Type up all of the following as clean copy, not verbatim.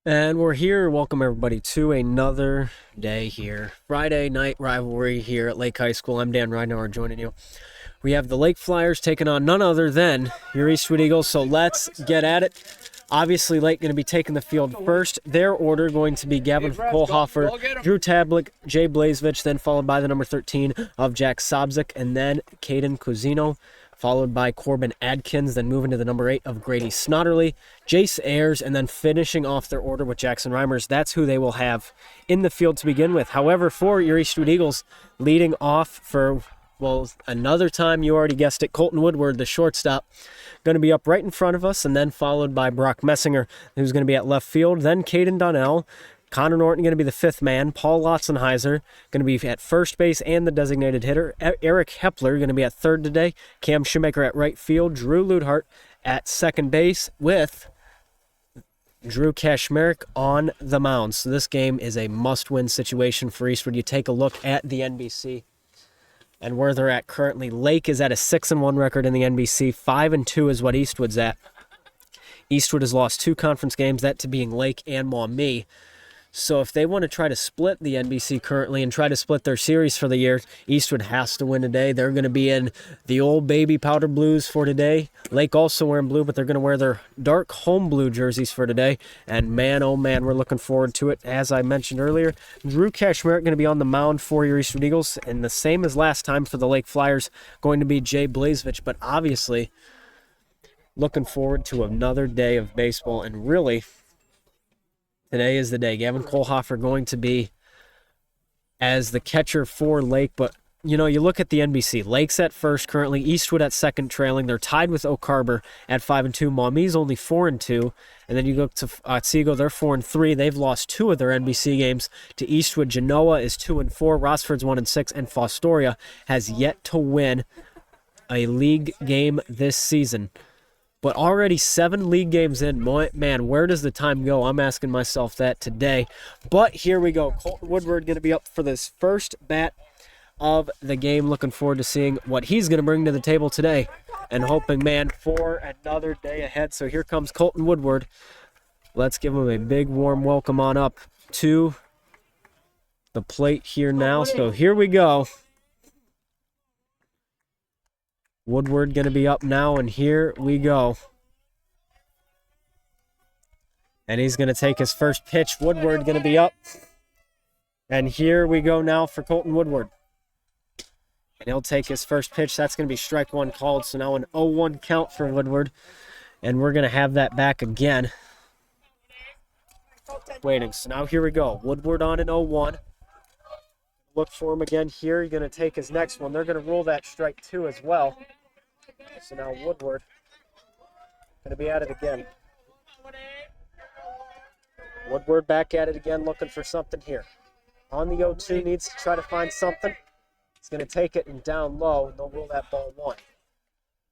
And we're here. Welcome everybody to another day here. Friday night rivalry here at Lake High School. I'm Dan Ridenour joining you. We have the Lake Flyers taking on none other than your Eastwood Eagles. So let's get at it. Obviously, Lake going to be taking the field first. Their order going to be Gavin Kohlhofer, Drew Tablik, Jay Blazevich, then followed by the number 13 of Jack Sobzik, and then Caden Cusino, followed by Corbin Adkins, then moving to the number 8 of Grady Snotterly, Jace Ayers, and then finishing off their order with Jackson Reimers. That's who they will have in the field to begin with. However, for your Eastwood Eagles, leading off for, well, another time, you already guessed it, Colton Woodward, the shortstop, going to be up right in front of us, and then followed by Brock Messinger, who's going to be at left field, then Caden Donnell, Connor Norton going to be the fifth man. Paul Lotzenheiser going to be at first base and the designated hitter. Eric Hepler going to be at third today. Cam Shoemaker at right field. Drew Ludhart at second base with Drew Kashmerek on the mound. So this game is a must-win situation for Eastwood. You take a look at the NBC and where they're at currently. Lake is at a 6-1 record in the NBC. 5-2 is what Eastwood's at. Eastwood has lost 2 conference games, that to being Lake and Maumee. So if they want to try to split the NBC currently and try to split their series for the year, Eastwood has to win today. They're going to be in the old baby powder blues for today. Lake also wearing blue, but they're going to wear their dark home blue jerseys for today. And man, oh man, we're looking forward to it. As I mentioned earlier, Drew Kashmerek going to be on the mound for your Eastwood Eagles. And the same as last time for the Lake Flyers, going to be Jay Blazevich. But obviously, looking forward to another day of baseball. And really, today is the day. Gavin Kohlhofer going to be as the catcher for Lake. But, you know, you look at the NBC. Lake's at first currently. Eastwood at second trailing. They're tied with Oak Harbor at 5-2. Maumee's only 4-2. And then you go to Otsego. They're 4-3. They've lost 2 of their NBC games to Eastwood. Genoa is 2-4. Rossford's 1-6. And Fostoria has yet to win a league game this season. But already 7 league games in, man, where does the time go? I'm asking myself that today. But here we go. Colton Woodward going to be up for this first bat of the game. Looking forward to seeing what he's going to bring to the table today. And hoping, man, for another day ahead. So here comes Colton Woodward. Let's give him a big warm welcome on up to the plate here now. So here we go. Woodward going to be up now, and here we go. And he's going to take his first pitch. Woodward going to be up. And here we go now for Colton Woodward. And he'll take his first pitch. That's going to be strike one called. So now an 0-1 count for Woodward. And we're going to have that back again. Waiting. So now here we go. Woodward on an 0-1. Look for him again here. He's going to take his next one. They're going to rule that strike 2 as well. So now Woodward going to be at it again. Woodward back at it again, looking for something here. On the 0-2, needs to try to find something. He's going to take it and down low. They'll rule that ball 1.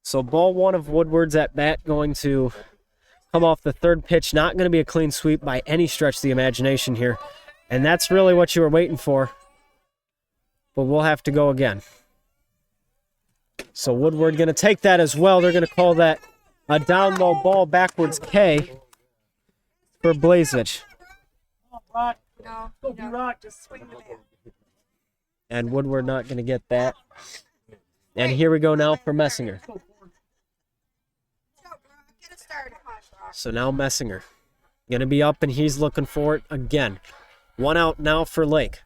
So ball 1 of Woodward's at bat, going to come off the third pitch. Not going to be a clean sweep by any stretch of the imagination here. And that's really what you were waiting for. But we'll have to go again. So Woodward going to take that as well. They're going to call that a down low ball backwards K for Blazevich. No, just swing the bat. And Woodward not going to get that. And here we go now for Messinger. So now Messinger going to be up, and he's looking for it again. 1 out now for Lake.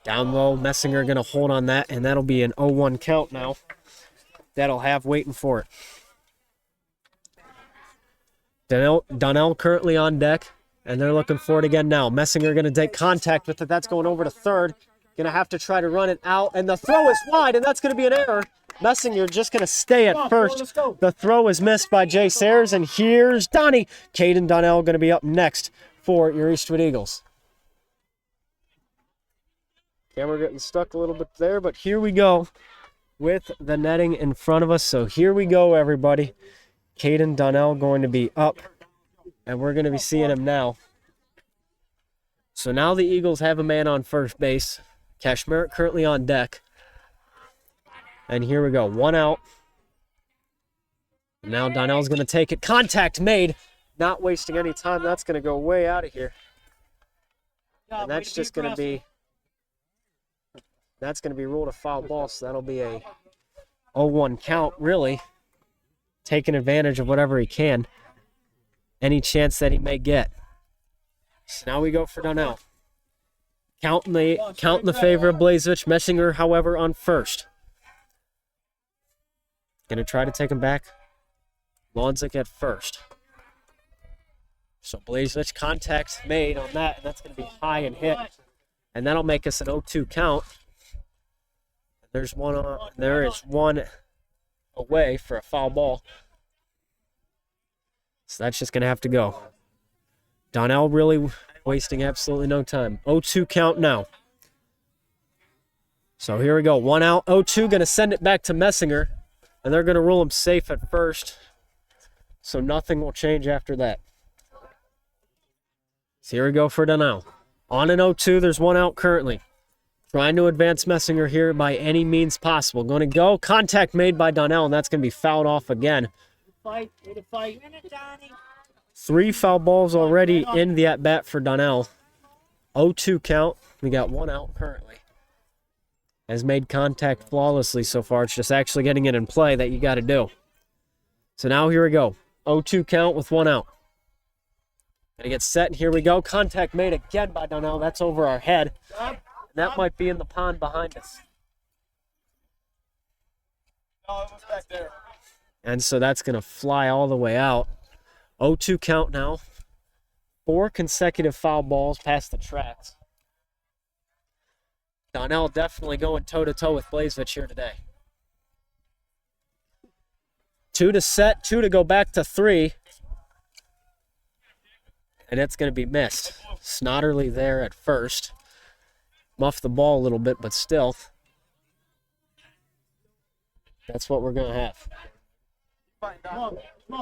Down low, Messinger going to hold on that, and that'll be an 0-1 count now. That'll have waiting for it. Donnell currently on deck, and they're looking for it again now. Messinger going to take contact with it. That's going over to third. Going to have to try to run it out, and the throw is wide, and that's going to be an error. Messinger just going to stay at first. The throw is missed by Jay Sayers, and here's Donnie. Caden Donnell going to be up next for your Eastwood Eagles. Camera getting stuck a little bit there, but here we go with the netting in front of us. So here we go, everybody. Caden Donnell going to be up, and we're going to be seeing him now. So now the Eagles have a man on first base. Kashmerek currently on deck. And here we go. 1 out. Now Donnell's going to take it. Contact made. not wasting any time. That's going to go way out of here. And that's just going to be ruled a foul ball, so that'll be a 0-1 count, really. Taking advantage of whatever he can. Any chance that he may get. So now we go for Donnell. Count in the favor of Blazevich. Messinger, however, on first. Going to try to take him back. Lonzik at first. So Blazevich, contact made on that, and that's going to be high and hit. And that'll make us an 0-2 count. There is one away for a foul ball. So that's just going to have to go. Donnell really wasting absolutely no time. 0-2 count now. So here we go. 1 out. 0-2, going to send it back to Messinger. And they're going to rule him safe at first. So nothing will change after that. So here we go for Donnell. On an 0-2, there's 1 out currently. Trying to advance Messinger here by any means possible. Going to go. Contact made by Donnell, and that's going to be fouled off again. Fight. 3 foul balls already in the at-bat for Donnell. 0-2 count. We got 1 out currently. Has made contact flawlessly so far. It's just actually getting it in play that you got to do. So now here we go. 0-2 count with 1 out. Gonna get set, and here we go. Contact made again by Donnell. That's over our head. And that might be in the pond behind us. No, it was back there. And so that's going to fly all the way out. 0-2 count now. 4 consecutive foul balls past the tracks. Donnell definitely going toe-to-toe with Blazevich here today. 2 to set, 2 to go back to 3. And it's going to be missed. Snotterly there at first. Muffed the ball a little bit, but still. That's what we're going to have.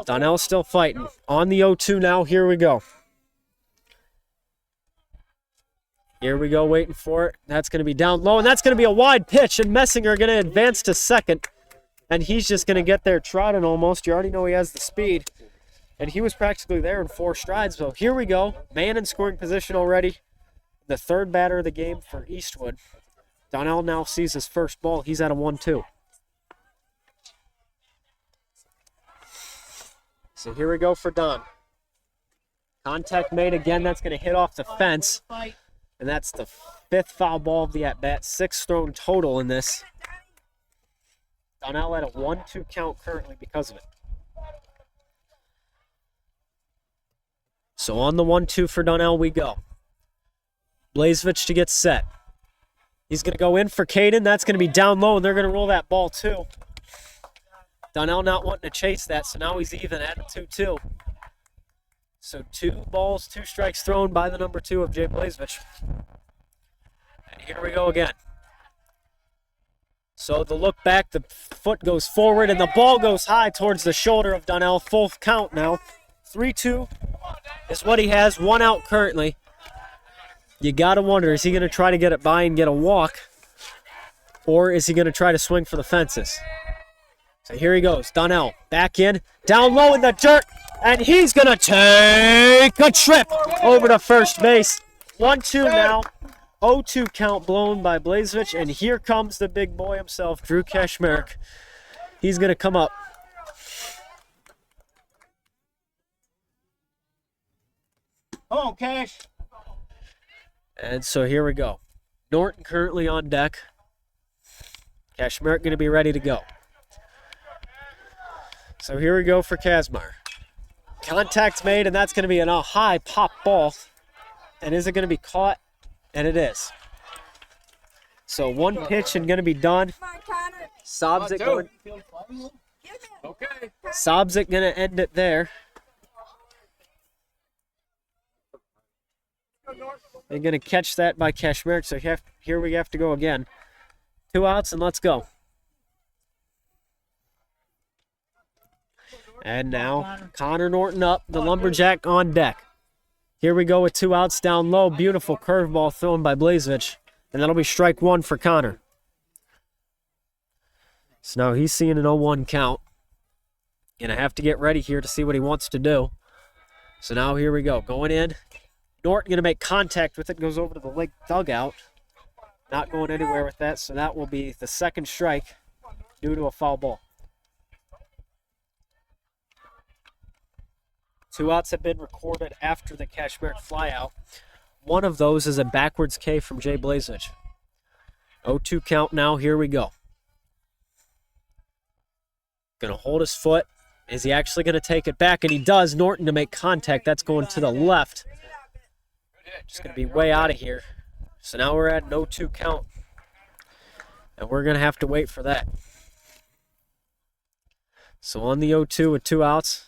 Donnell's still fighting. On the 0-2 now. Here we go. Here we go, waiting for it. That's going to be down low, and that's going to be a wide pitch, and Messinger going to advance to second. And he's just going to get there trotting almost. You already know he has the speed. And he was practically there in 4 strides. So here we go. Man in scoring position already. The 3rd batter of the game for Eastwood. Donnell now sees his first ball. He's at a 1-2. So here we go for Don. Contact made again. That's going to hit off the fence. And that's the 5th foul ball of the at-bat. 6 thrown total in this. Donnell at a 1-2 count currently because of it. So on the 1-2 for Donnell we go. Blazevich to get set. He's going to go in for Caden. That's going to be down low, and they're going to roll that ball too. Donnell not wanting to chase that, so now he's even at a 2-2. So 2 balls, 2 strikes thrown by the number 2 of Jay Blazevich. And here we go again. So the look back, the foot goes forward, and the ball goes high towards the shoulder of Donnell. Full count now. 3-2 is what he has. 1 out currently. You got to wonder, is he going to try to get it by and get a walk? Or is he going to try to swing for the fences? So here he goes. Donnell back in. Down low in the dirt. And he's going to take a trip over to first base. 1-2 now. 0-2 count blown by Blazevich. And here comes the big boy himself, Drew Kashmerek. He's going to come up. Come on, Cash. And so here we go. Norton currently on deck. Kashmerek going to be ready to go. So here we go for Kazmar. Contact's made, and that's going to be a high pop ball. And is it going to be caught? And it is. So 1 pitch and going to be done. Sobzik going to end it there. They're going to catch that by Kashmerek, so here we have to go again. 2 outs, and let's go. And now, Connor Norton up, the Lumberjack on deck. Here we go with 2 outs down low. Beautiful curveball thrown by Blazevich. And that'll be strike 1 for Connor. So now he's seeing an 0-1 count. Gonna have to get ready here to see what he wants to do. So now here we go. Going in. Norton going to make contact with it. Goes over to the Lake dugout. Not going anywhere with that. So that will be the second strike due to a foul ball. 2 outs have been recorded after the Kashmir flyout. One of those is a backwards K from Jay Blazich. 0-2 count now. Here we go. Going to hold his foot. Is he actually going to take it back? And he does. Norton to make contact. That's going to the left. Just going to be way out of here. So now we're at an 0-2 count. And we're going to have to wait for that. So on the 0-2 with 2 outs,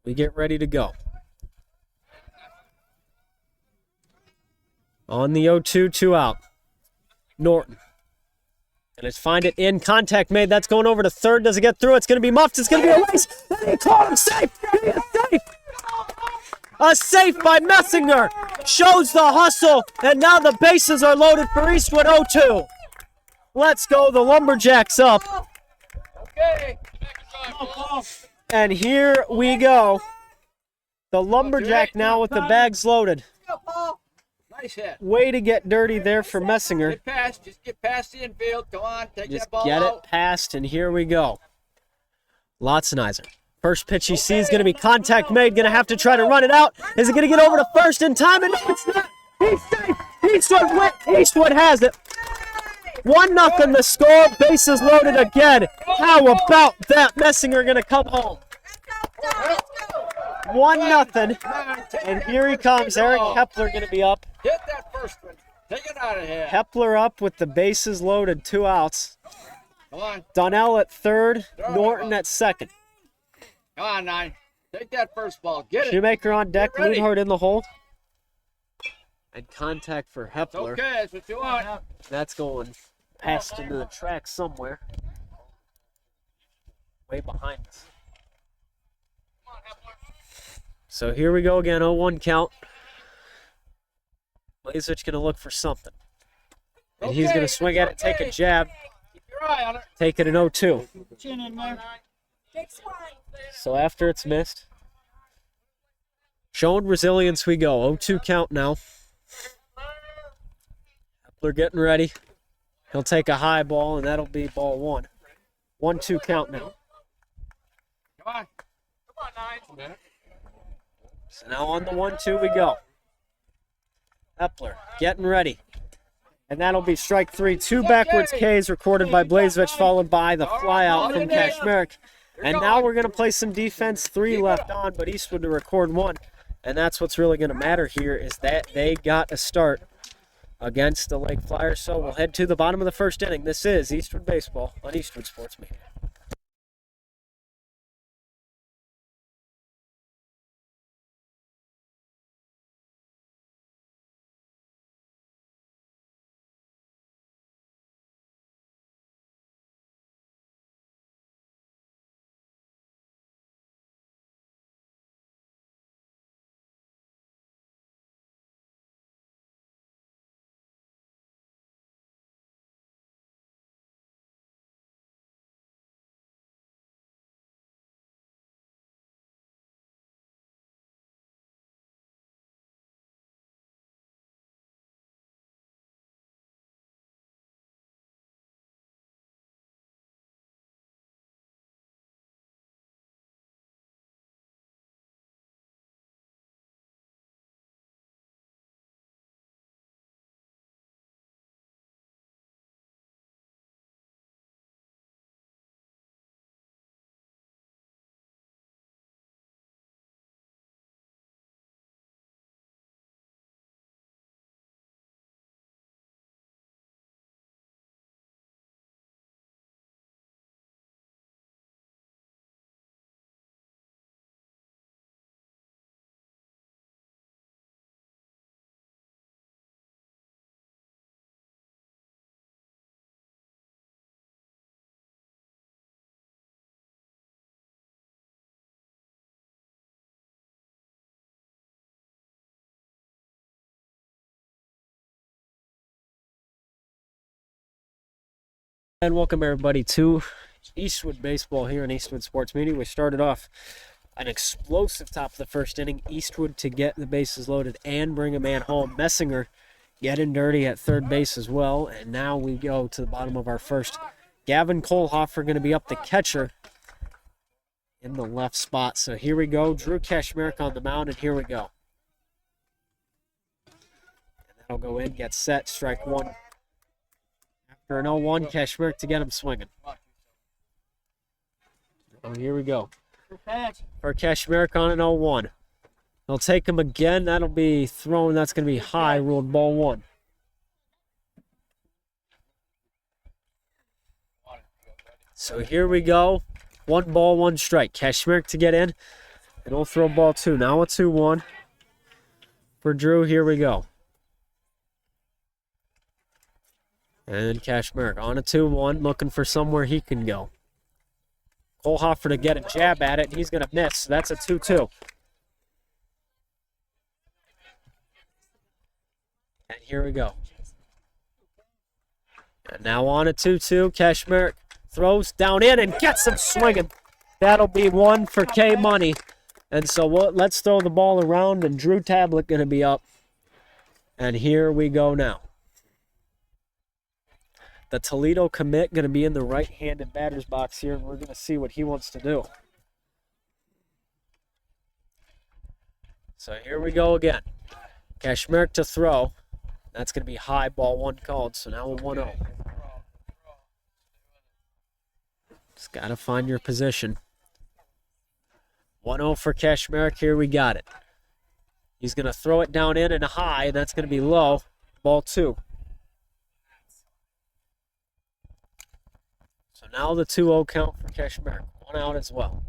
we get ready to go. On the 0-2, 2 out. Norton. And let's find it in. Contact made. That's going over to third. Does it get through? It's going to be muffed. It's going to be a race. He caught him. Safe. He is safe. A safe by Messinger. Shows the hustle. And now the bases are loaded for Eastwood. 0-2. Let's go. The Lumberjacks up. Okay. And here we go. The Lumberjack now with the bags loaded. Nice hit. Way to get dirty there for Messinger. Get past. Just get past the infield. Come on. Take Just that ball get out. it past, and here we go. Lotzenizer. First pitch he sees, going to be contact made. Going to have to try to run it out. Is it going to get over to first in time? And no, it's not. He's safe. Eastwood has it. 1-0 the score. Bases loaded again. How about that? Messinger going to come home. 1-0. And here he comes. Eric Hepler going to be up. Hit that first one. Take it out of here. Hepler up with the bases loaded. 2 outs. Come on. Donnell at third. Norton at second. Come on, 9. Take that first ball. Get it. Shoemaker on deck. Get ready. Leadhart in the hole. And contact for Hepler. Okay, that's what you want. That's going past into the track somewhere. Way behind us. So here we go again, 0-1 count. Blazich going to look for something. And he's going to swing at it, take a jab, Keep your eye on it. take it an 0-2. Chin in there. So after it's missed, showing resilience we go. 0-2 count now. Hepler getting ready. He'll take a high ball, and that'll be ball 1. 1-2 count now. Come on. Come on, 9. So now on the 1-2 we go. Hepler getting ready. And that'll be strike 3. 2 backwards Ks recorded by Blazevich, followed by the flyout from Kashmerick. And now we're going to play some defense. 3 left on, but Eastwood to record 1. And that's what's really going to matter here is that they got a start against the Lake Flyers. So we'll head to the bottom of the first inning. This is Eastwood Baseball on Eastwood Sports Media. And welcome everybody to Eastwood baseball here in Eastwood Sports Media. We started off an explosive top of the first inning. Eastwood to get the bases loaded and bring a man home. Messinger getting dirty at third base as well. And now we go to the bottom of our first. Gavin Kohlhofer going to be up the catcher in the left spot. So here we go. Drew Kashmerek on the mound, and here we go. And that'll go in, get set, strike one. After an 0-1, Kashmerek to get him swinging. Oh, here we go. For Kashmerek on an 0-1. They'll take him again. That'll be thrown. That's going to be high, ruled ball one. So here we go. 1 ball, 1 strike. Kashmerek to get in. And we'll throw ball 2. Now a 2-1 for Drew. Here we go. And Kashmerek on a 2-1, looking for somewhere he can go. Kohlhofer to get a jab at it, and he's going to miss. So that's a 2-2. And here we go. And now on a 2-2, Kashmerek throws down in and gets him swinging. That'll be 1 for K Money. And so let's throw the ball around, and Drew Tablet going to be up. And here we go now. The Toledo commit going to be in the right-handed batter's box here, and we're going to see what he wants to do. So here we go again. Kashmerek to throw. That's going to be high, ball 1 called, so now we're 1-0. Just got to find your position. 1-0 for Kashmerek. Here we got it. He's going to throw it down in and high, and that's going to be low. Ball 2. So now the 2-0 count for Kashmerek. 1 out as well.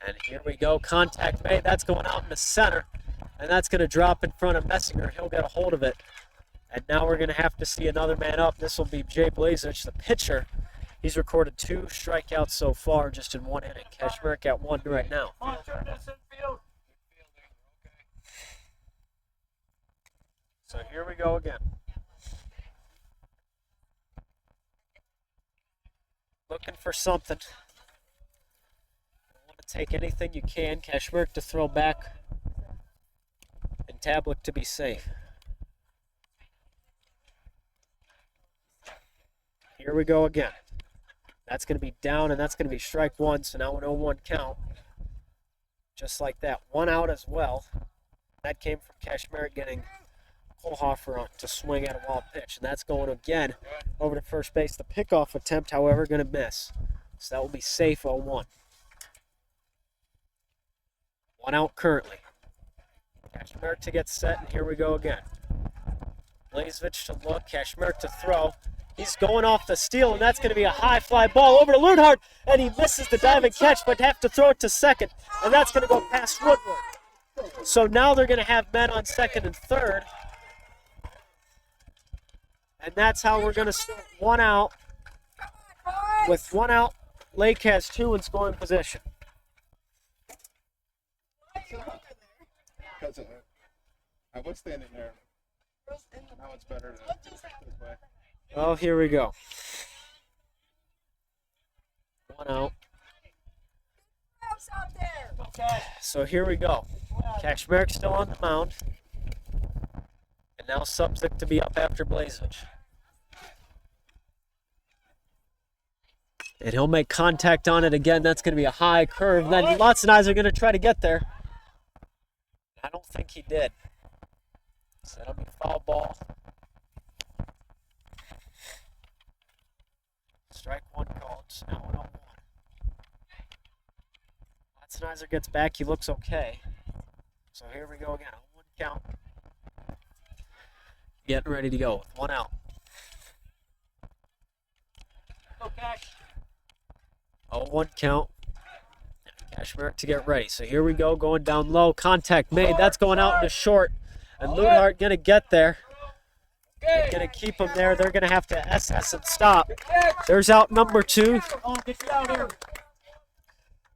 And here we go. Contact made. That's going out in the center. And that's going to drop in front of Messinger. He'll get a hold of it. And now we're going to have to see another man up. This will be Jay Blazich, the pitcher. He's recorded 2 strikeouts so far just in 1 inning. Kashmerek at 1 right now. So here we go again. Looking for something. Want to take anything you can. Kashmerek to throw back. And Tablet to be safe. Here we go again. That's going to be down, and that's going to be strike 1, so now an 0-1 count. Just like that. 1 out as well. That came from Kashmerek getting Kohlhofer on to swing at a wild pitch, and that's going again over to first base. The pickoff attempt, however, going to miss. So that will be safe 0-1. 1 out currently. Kashmerek to get set, and here we go again. Blazevich to look, Kashmerek to throw. He's going off the steal, and that's going to be a high fly ball over to Ludhart, and he misses the diving catch, but have to throw it to second, and that's going to go past Woodward. So now they're going to have men on second and third, and that's how we're going to start. 1 out. With 1 out, Lake has 2 in scoring position. I was standing there. Now it's better to this way. Well, here we go. 1 out. So here we go. Kashmerek still on the mound. And now Subzik to be up after Blazevich. And he'll make contact on it again. That's going to be a high curve. Then Lutz and Eyes are going to try to get there. I don't think he did. So that'll be foul ball. Strike 1 called. So now 1-0-1. Latzenizer gets back. He looks okay. So here we go again. 0-1 count. Getting ready to go with 1 out. Okay. 0-1 count. Kashmerek to get ready. So here we go. Going down low. Contact made. That's going out into short. And Ludhart going to get there. They're going to keep him there. They're going to have to SS and stop. There's out number 2.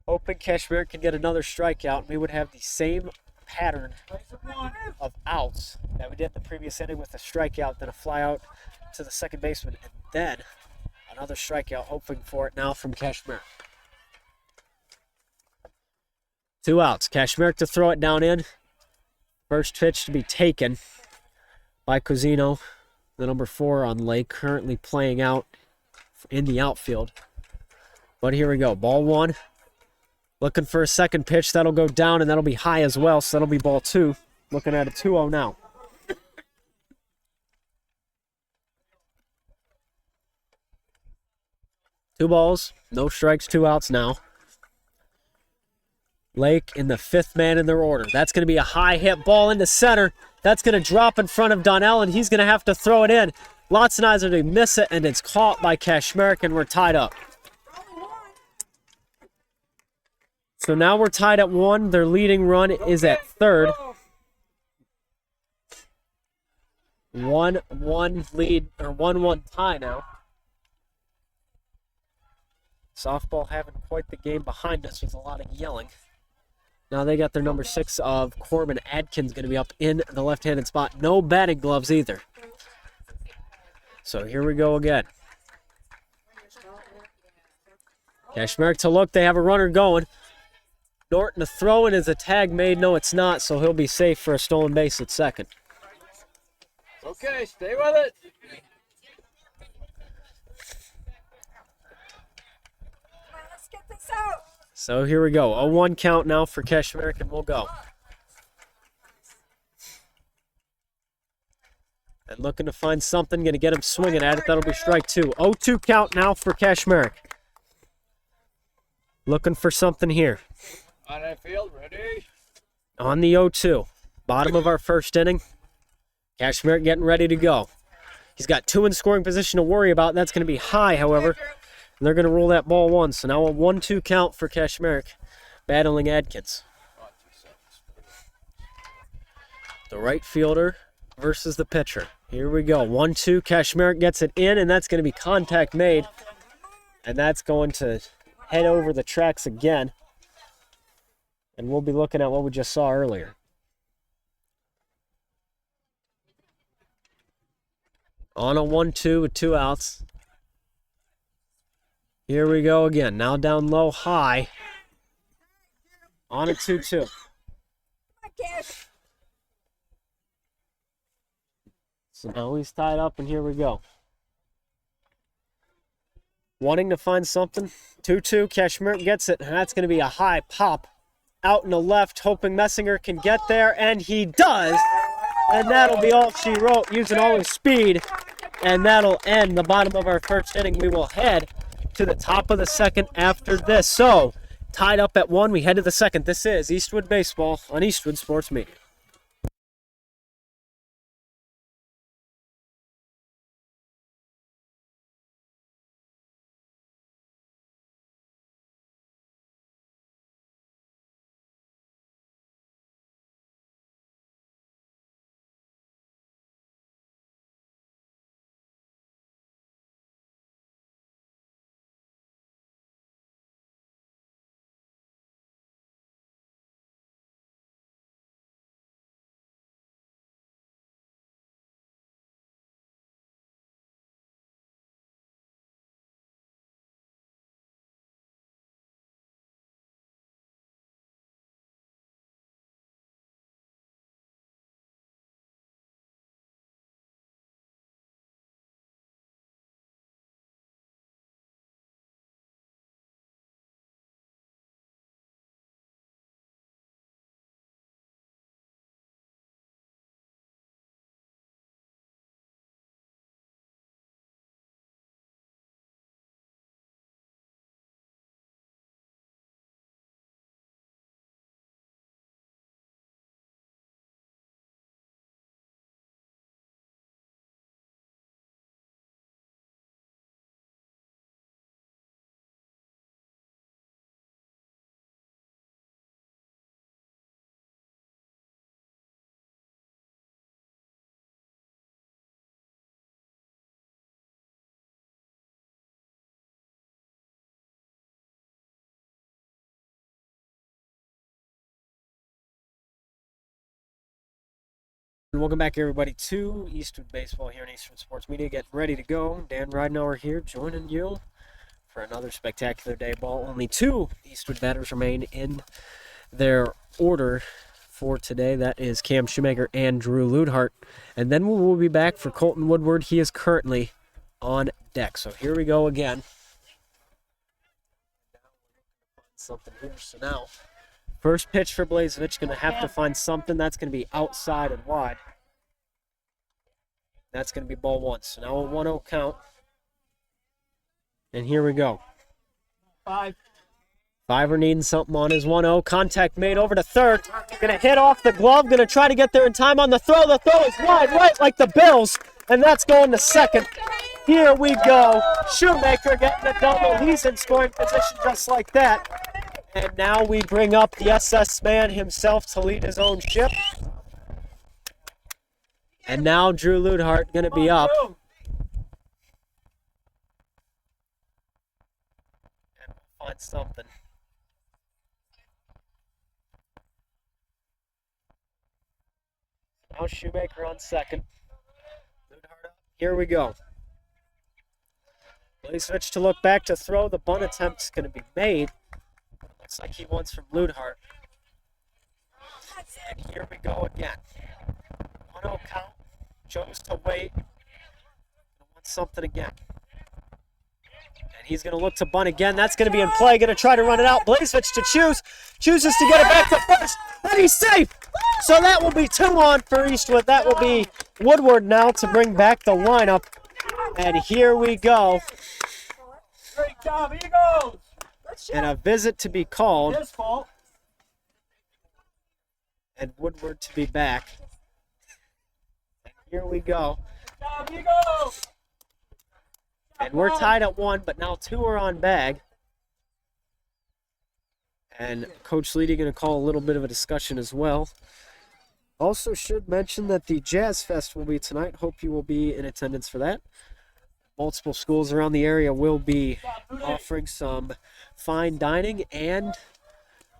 Hoping Kashmerek can get another strikeout. We would have the same pattern of outs that we did in the previous inning with a strikeout, then a fly out to the second baseman, and then Another strikeout, hoping for it now from Kashmir. 2 outs. Kashmir to throw it down in. First pitch to be taken by Cosino, the number 4 on Lake, currently playing out in the outfield. But here we go. Ball 1. Looking for a second pitch. That'll go down, and that'll be high as well, so that'll be ball 2. Looking at a 2-0 now. Two balls, no strikes, 2 outs now. Lake in the 5th man in their order. That's going to be a high hit ball into center. That's going to drop in front of Donnell, and he's going to have to throw it in. Lotzenizer to miss it, and it's caught by Kashmir, and we're tied up. So now we're tied at 1. Their leading run is at 3rd. 1-1 lead, or 1-1 tie now. Softball having quite the game behind us with a lot of yelling. Now they got their number 6 of Corbin Adkins going to be up in the left-handed spot. No batting gloves either. So here we go again. Kashmir to look. They have a runner going. Norton to throw, and is a tag made? No, it's not, so he'll be safe for a stolen base at second. Okay, stay with it. Come on, let's get this out. So here we go. A 1 count now for Kashmir, and we'll go. And looking to find something, going to get him swinging at it. That'll be strike 2. 0-2 count now for Kashmir. Looking for something here. On that field, ready? On the 0-2. Bottom of our first inning. Kashmir getting ready to go. He's got 2 in scoring position to worry about. That's going to be high, however. And they're going to rule that ball 1. So now a 1-2 count for Kashmir, battling Adkins. The right fielder versus the pitcher. Here we go. 1-2. Kashmir gets it in, and that's going to be contact made. And that's going to head over the tracks again. And we'll be looking at what we just saw earlier. On a 1-2 with 2 outs. Here we go again. Now down low, high. On a 2-2. Come on, Cash. So now he's tied up, and here we go. Wanting to find something. 2-2. Kashmir gets it, and that's going to be a high pop out in the left, hoping Messinger can get there, and he does. And that'll be all she wrote, using all his speed. And that'll end the bottom of our first inning. We will head to the top of the second after this. So, tied up at 1, we head to the second. This is Eastwood Baseball on Eastwood Sports Media. Welcome back, everybody, to Eastwood Baseball here in Eastwood Sports Media. Getting ready to go. Dan Ridenour here, joining you for another spectacular day of ball. Only two Eastwood batters remain in their order for today. That is Cam Shoemaker and Drew Ludhart. And then we will be back for Colton Woodward. He is currently on deck. So here we go again. Something here. So now, first pitch for Blazevich. Going to have to find something. That's going to be outside and wide. That's going to be ball one. So now a 1-0 count. And here we go. Fiver needing something on his 1-0. Contact made over to third. Going to hit off the glove. Going to try to get there in time on the throw. The throw is wide right like the Bills. And that's going to second. Here we go. Shoemaker getting a double. He's in scoring position just like that. And now we bring up the SS man himself to lead his own ship. And now Drew Ludhart going to be up. And we'll find something. Now Shoemaker on second. Ludhart up. Here we go. Blazevich to look back to throw. The bunt attempt is going to be made. Looks like he wants from Ludhart. And here we go again. 1-0 count. Chose to wait. Want something again. And he's going to look to bunt again. That's going to be in play. Going to try to run it out. Blazevich to choose. Chooses to get it back to first. And he's safe. So that will be 2 on for Eastwood. That will be Woodward now to bring back the lineup. And here we go. Great job, Eagles! And a visit to be called. His fault. And Woodward to be back. And here we go. Good job, Eagles! And we're tied at 1, but now 2 are on bag. And Coach Leedy going to call a little bit of a discussion as well. Also should mention that the Jazz Fest will be tonight. Hope you will be in attendance for that. Multiple schools around the area will be offering some fine dining and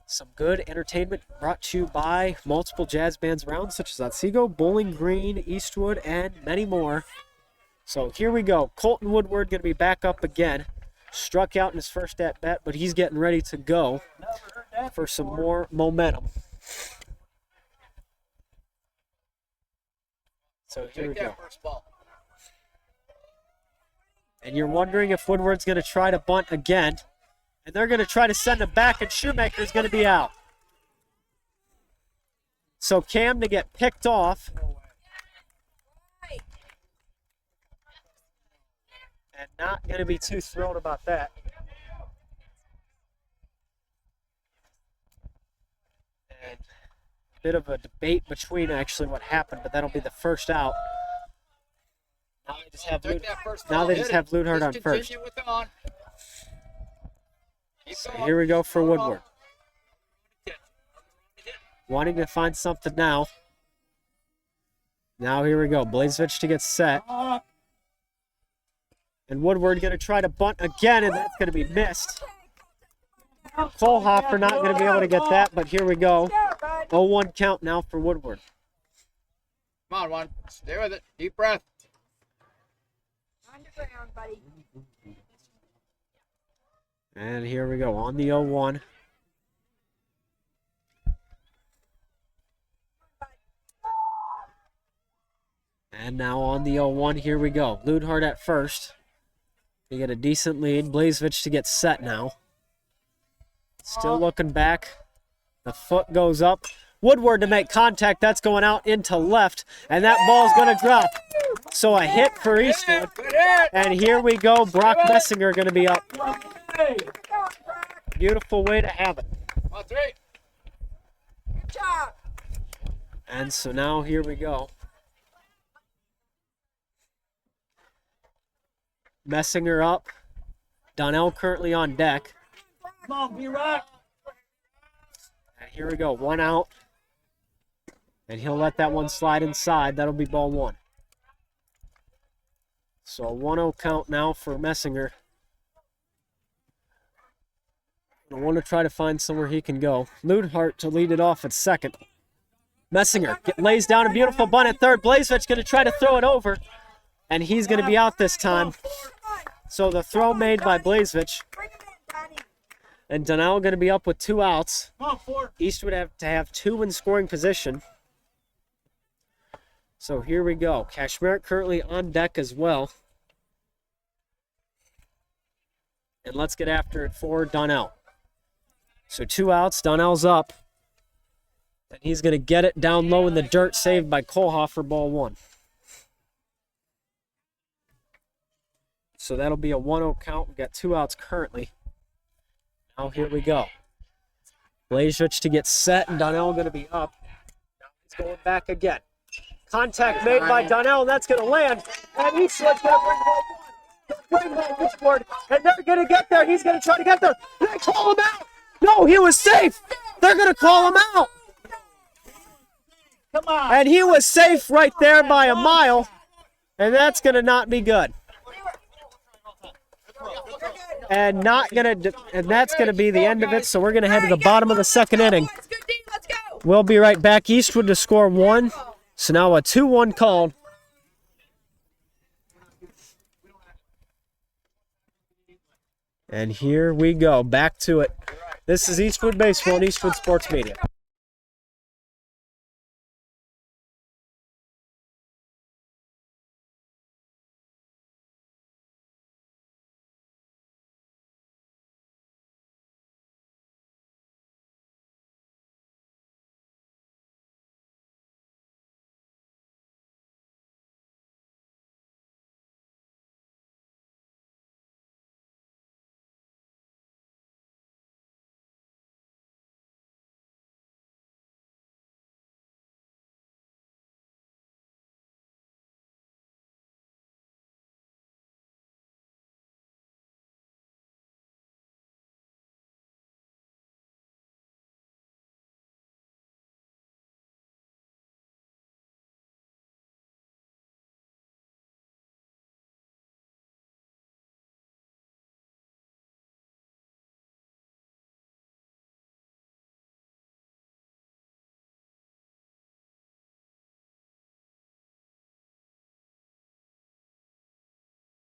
some good entertainment brought to you by multiple jazz bands around, such as Otsego, Bowling Green, Eastwood, and many more. So here we go. Colton Woodward going to be back up again. Struck out in his first at-bat, but he's getting ready to go for some more momentum. So here we Take go. that first ball. And you're wondering if Woodward's going to try to bunt again. And they're going to try to send him back, and Shoemaker's going to be out. So Cam to get picked off. And not going to be too thrilled about that. And a bit of a debate between actually what happened, but that'll be the first out. Now they just have Take that first now ball. they just Hit have it. Ludhart on Just first. continue with the on. Keep So going. here we go for Go on. Woodward. Wanting to find something now. Now here we go. Blazevich to get set. And Woodward going to try to bunt again, and that's going to be missed. Kohlhofer not going to be able to get that, but here we go. 0-1 count now for Woodward. Come on, one. Stay with it. Deep breath. On the ground, buddy. And here we go on the 0-1. And now on the 0-1, here we go. Ludhart at first. They get a decent lead. Blazevich to get set now. Still looking back. The foot goes up. Woodward to make contact. That's going out into left. And that ball's going to drop. So a hit for Eastwood. Good hit. And here we go. Brock Messinger going to be up. Hey, Go, Brock. Beautiful way to have it. Come on, 3. Good job. And so now here we go. Messinger up. Donnell currently on deck. come on, B-Rock. And here we go. 1 out. And he'll let that one slide inside. That'll be ball 1. So a 1-0 count now for Messinger. I want to try to find somewhere he can go. Ludhart to lead it off at second. Messinger lays down a beautiful bunt at third. Blazevich going to try to throw it over, and he's going to be out this time. So the throw made by Blazevich. Bring him in, Donnie. And Donnell going to be up with 2 outs. Come on, 4. Eastwood have to have 2 in scoring position. So here we go. Kashmir currently on deck as well. And let's get after it for Donnell. So 2 outs. Donnell's up. And he's going to get it down low in the dirt, saved by Kohlhofer, ball 1. So that'll be a 1-0 count. We've got 2 outs currently. Now here we go. Blazevich to get set, and Donnell going to be up. Now he's going back again. Contact made by Donnell, and that's going to land. And Eastwood's going to bring home 1. Bring home this board, and they're going to get there. He's going to try to get there. They call him out. No, he was safe. They're going to call him out. Come on. And he was safe right there by a mile, and that's going to not be good. And that's going to be the end of it. So we're going to head to the bottom of the second inning. Let's go, Dean. Let's go. We'll be right back. Eastwood to score 1. So now a 2-1 called. And here we go. Back to it. This is Eastwood Baseball and Eastwood Sports Media.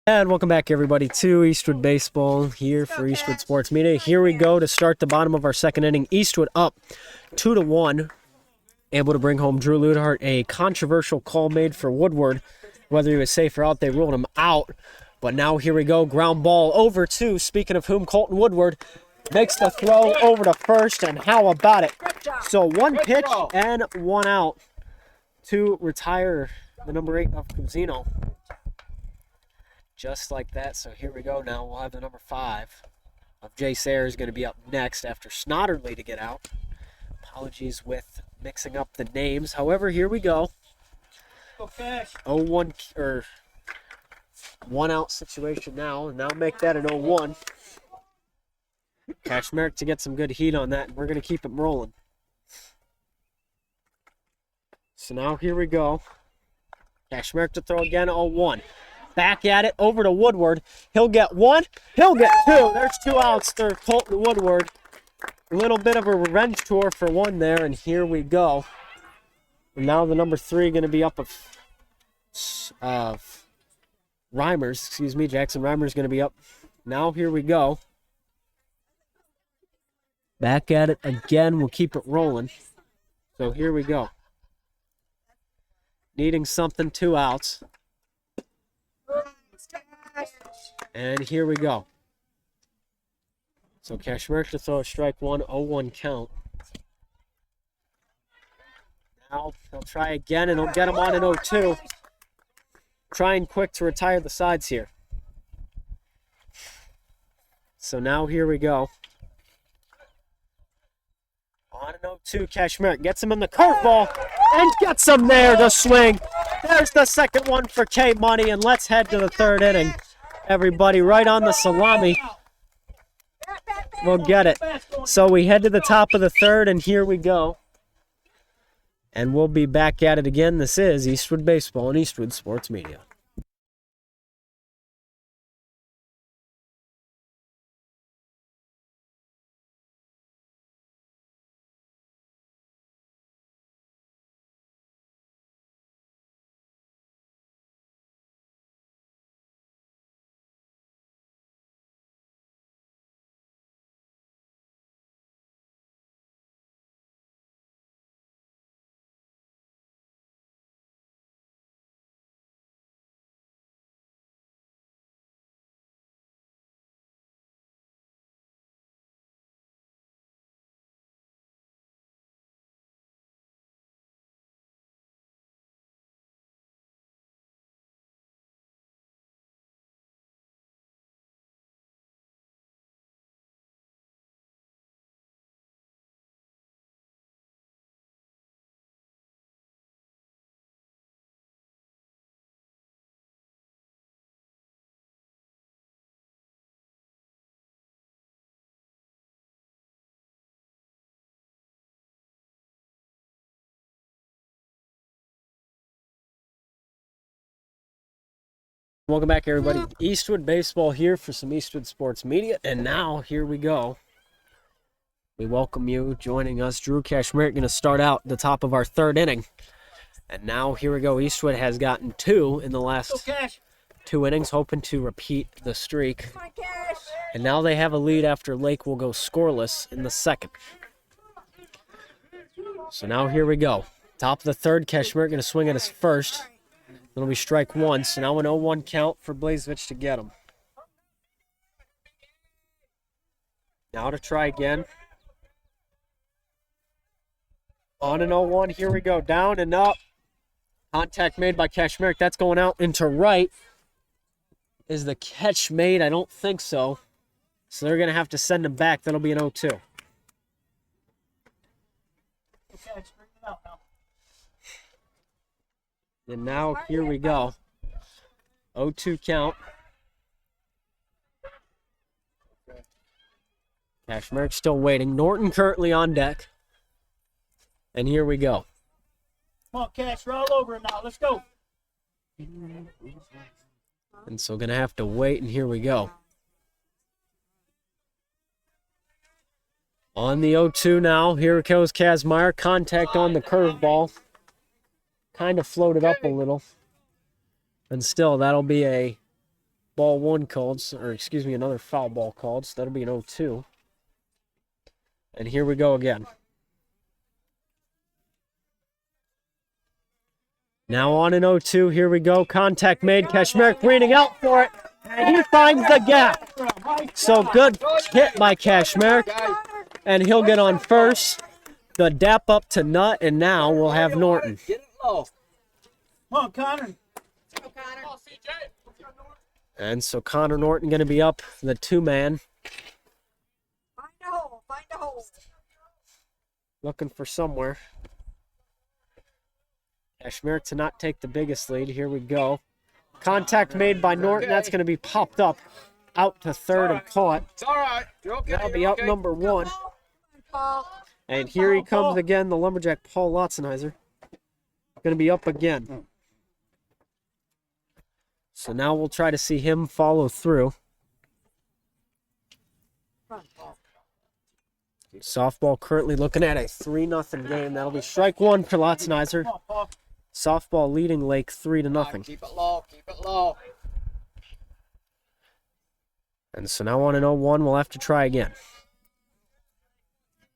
And welcome back, everybody, to Eastwood Baseball here for Eastwood Sports Media. Here we go to start the bottom of our second inning. Eastwood up 2-1. Able to bring home Drew Ludehart. A controversial call made for Woodward. Whether he was safe or out, they ruled him out. But now here we go. Ground ball over to, speaking of whom, Colton Woodward makes the throw over to first. And how about it? So 1 pitch and 1 out to retire the number 8 of Cusino. Just like that. So here we go now. We'll have the number 5 of Jay Sayers going to be up next after Snodderly to get out. Apologies with mixing up the names. However, here we go. Okay. 0-1 or 1 out situation now. And now make that an 0-1. Kashmir to get some good heat on that. And we're going to keep it rolling. So now here we go. Kashmir to throw again. 0-1. Back at it, over to Woodward. He'll get 1. He'll get 2. There's 2 outs there, Colton Woodward. A little bit of a revenge tour for 1 there, and here we go. And now the number 3 going to be up of Reimers. Jackson Reimers going to be up. Now here we go. Back at it again. We'll keep it rolling. So here we go. Needing something, 2 outs. And here we go. So Kashmir to throw a strike 1, 0-1 count. Now he'll try again, and he'll get him on an 0-2. Trying quick to retire the sides here. So now here we go. On an 0-2, Kashmir gets him in the curveball and gets him there to swing. There's the second one for K-Money, and let's head to the third inning. Everybody right on the salami. We'll get it. So we head to the top of the third, and here we go. And we'll be back at it again. This is Eastwood Baseball and Eastwood Sports Media. Welcome back, everybody. Eastwood Baseball here for some Eastwood Sports Media. And now, here we go. We welcome you joining us. Drew Kashmir going to start out the top of our third inning. And now, here we go. Eastwood has gotten 2 in the last 2 innings, hoping to repeat the streak. Come on, Cash. And now they have a lead after Lake will go scoreless in the second. So now, here we go. Top of the third, Kashmir going to swing at his first. It'll be strike 1, so now an 0-1 count for Blazevich to get him. Now to try again. On an 0-1, here we go. Down and up. Contact made by Kashmir. That's going out into right. Is the catch made? I don't think so. So they're going to have to send him back. That'll be an 0-2. And now, here we go. 0-2 count. Kashmir's still waiting. Norton currently on deck. And here we go. Come on, Cash, we're all over it now. Let's go. And so going to have to wait, and here we go. On the 0-2 now. Here goes Kazmaier. Contact on the curveball. Kind of floated up a little. And still, that'll be a ball 1 called, or excuse me, another foul ball called. So that'll be an 0-2. And here we go again. Now on an 0-2, here we go. Contact made. Kashmir reading out for it. And he finds the gap. So good hit by Kashmir. And he'll get on first. The dap up to Nutt, and now we'll have Norton. Get it low. Come on, Connor. Go, Connor. And so Connor Norton going to be up the 2-man. Find a hole. Find a hole. Looking for somewhere. Kashmir to not take the biggest lead. Here we go. Contact made by Norton. That's going to be popped up out to third and caught. It's all right. You're okay. That'll be You're out okay. number 1. Come on, Paul. And here he comes again, the lumberjack Paul Lotzenheiser. Going to be up again. So now we'll try to see him follow through. Softball currently looking at a 3-0 game. That'll be strike 1 for Lotzenheiser. Come on, Paul. Softball leading Lake 3-0. Keep it low. Keep it low. And so now on an 0-1, we'll have to try again.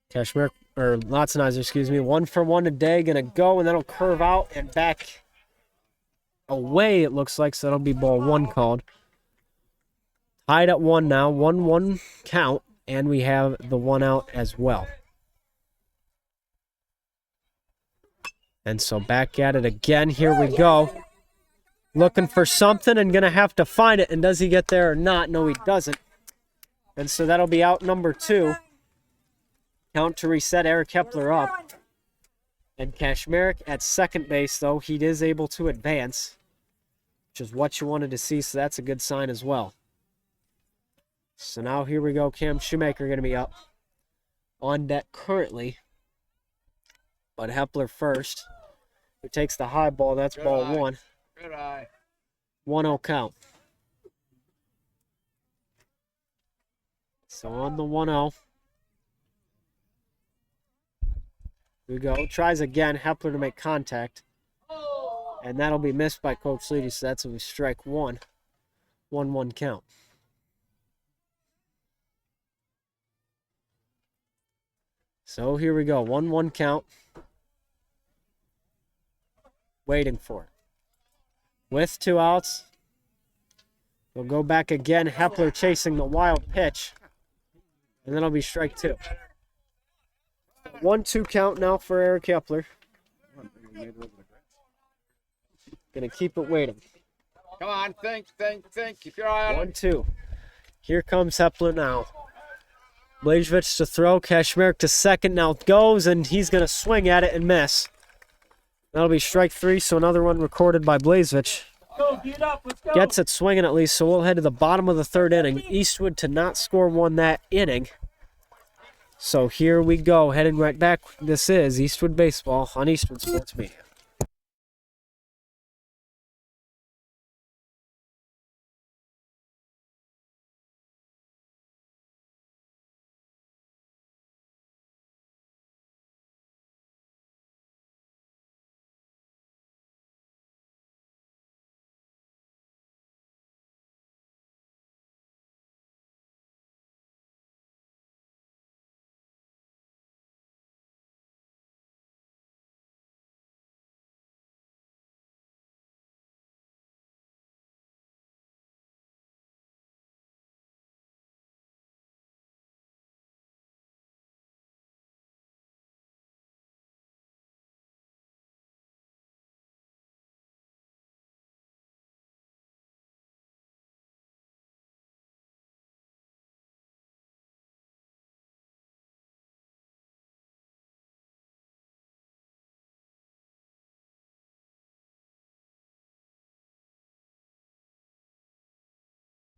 Kashmir, or Lotzenheiser, excuse me, 1 for 1 today. Gonna go, and that'll curve out and back away, it looks like. So that'll be ball 1 called. Tied at 1 now, 1-1 count, and we have the 1 out as well. And so back at it again. Here we go. Looking for something and going to have to find it. And does he get there or not? No, he doesn't. And so that'll be out number 2. Count to reset Eric Kepler up. And Kashmir at second base, though, he is able to advance, which is what you wanted to see, so that's a good sign as well. So now here we go. Cam Shoemaker going to be up on deck currently. But Hepler first. Who takes the high ball. That's Good ball eye. 1. Good eye. 1-0 count. So on the 1-0. Here we go. Tries again. Hepler to make contact. And that'll be missed by Coach Leedy. So that's a strike 1. 1-1 count. So here we go. 1-1 count. Waiting for it. With 2 outs. We'll go back again. Hepler chasing the wild pitch. And then it'll be strike 2. 1-2 count now for Eric Kepler. Gonna keep it waiting. Come on. Think. Keep your eye on it. 1-2. Here comes Hepler now. Blazevich to throw. Kashmir to second. Now goes, and he's going to swing at it and miss. That'll be strike 3, so another one recorded by Blazevich. Go, get up, let's go. Gets it swinging at least, so we'll head to the bottom of the third inning. Eastwood to not score 1 that inning. So here we go, heading right back. This is Eastwood Baseball on Eastwood Sports Media.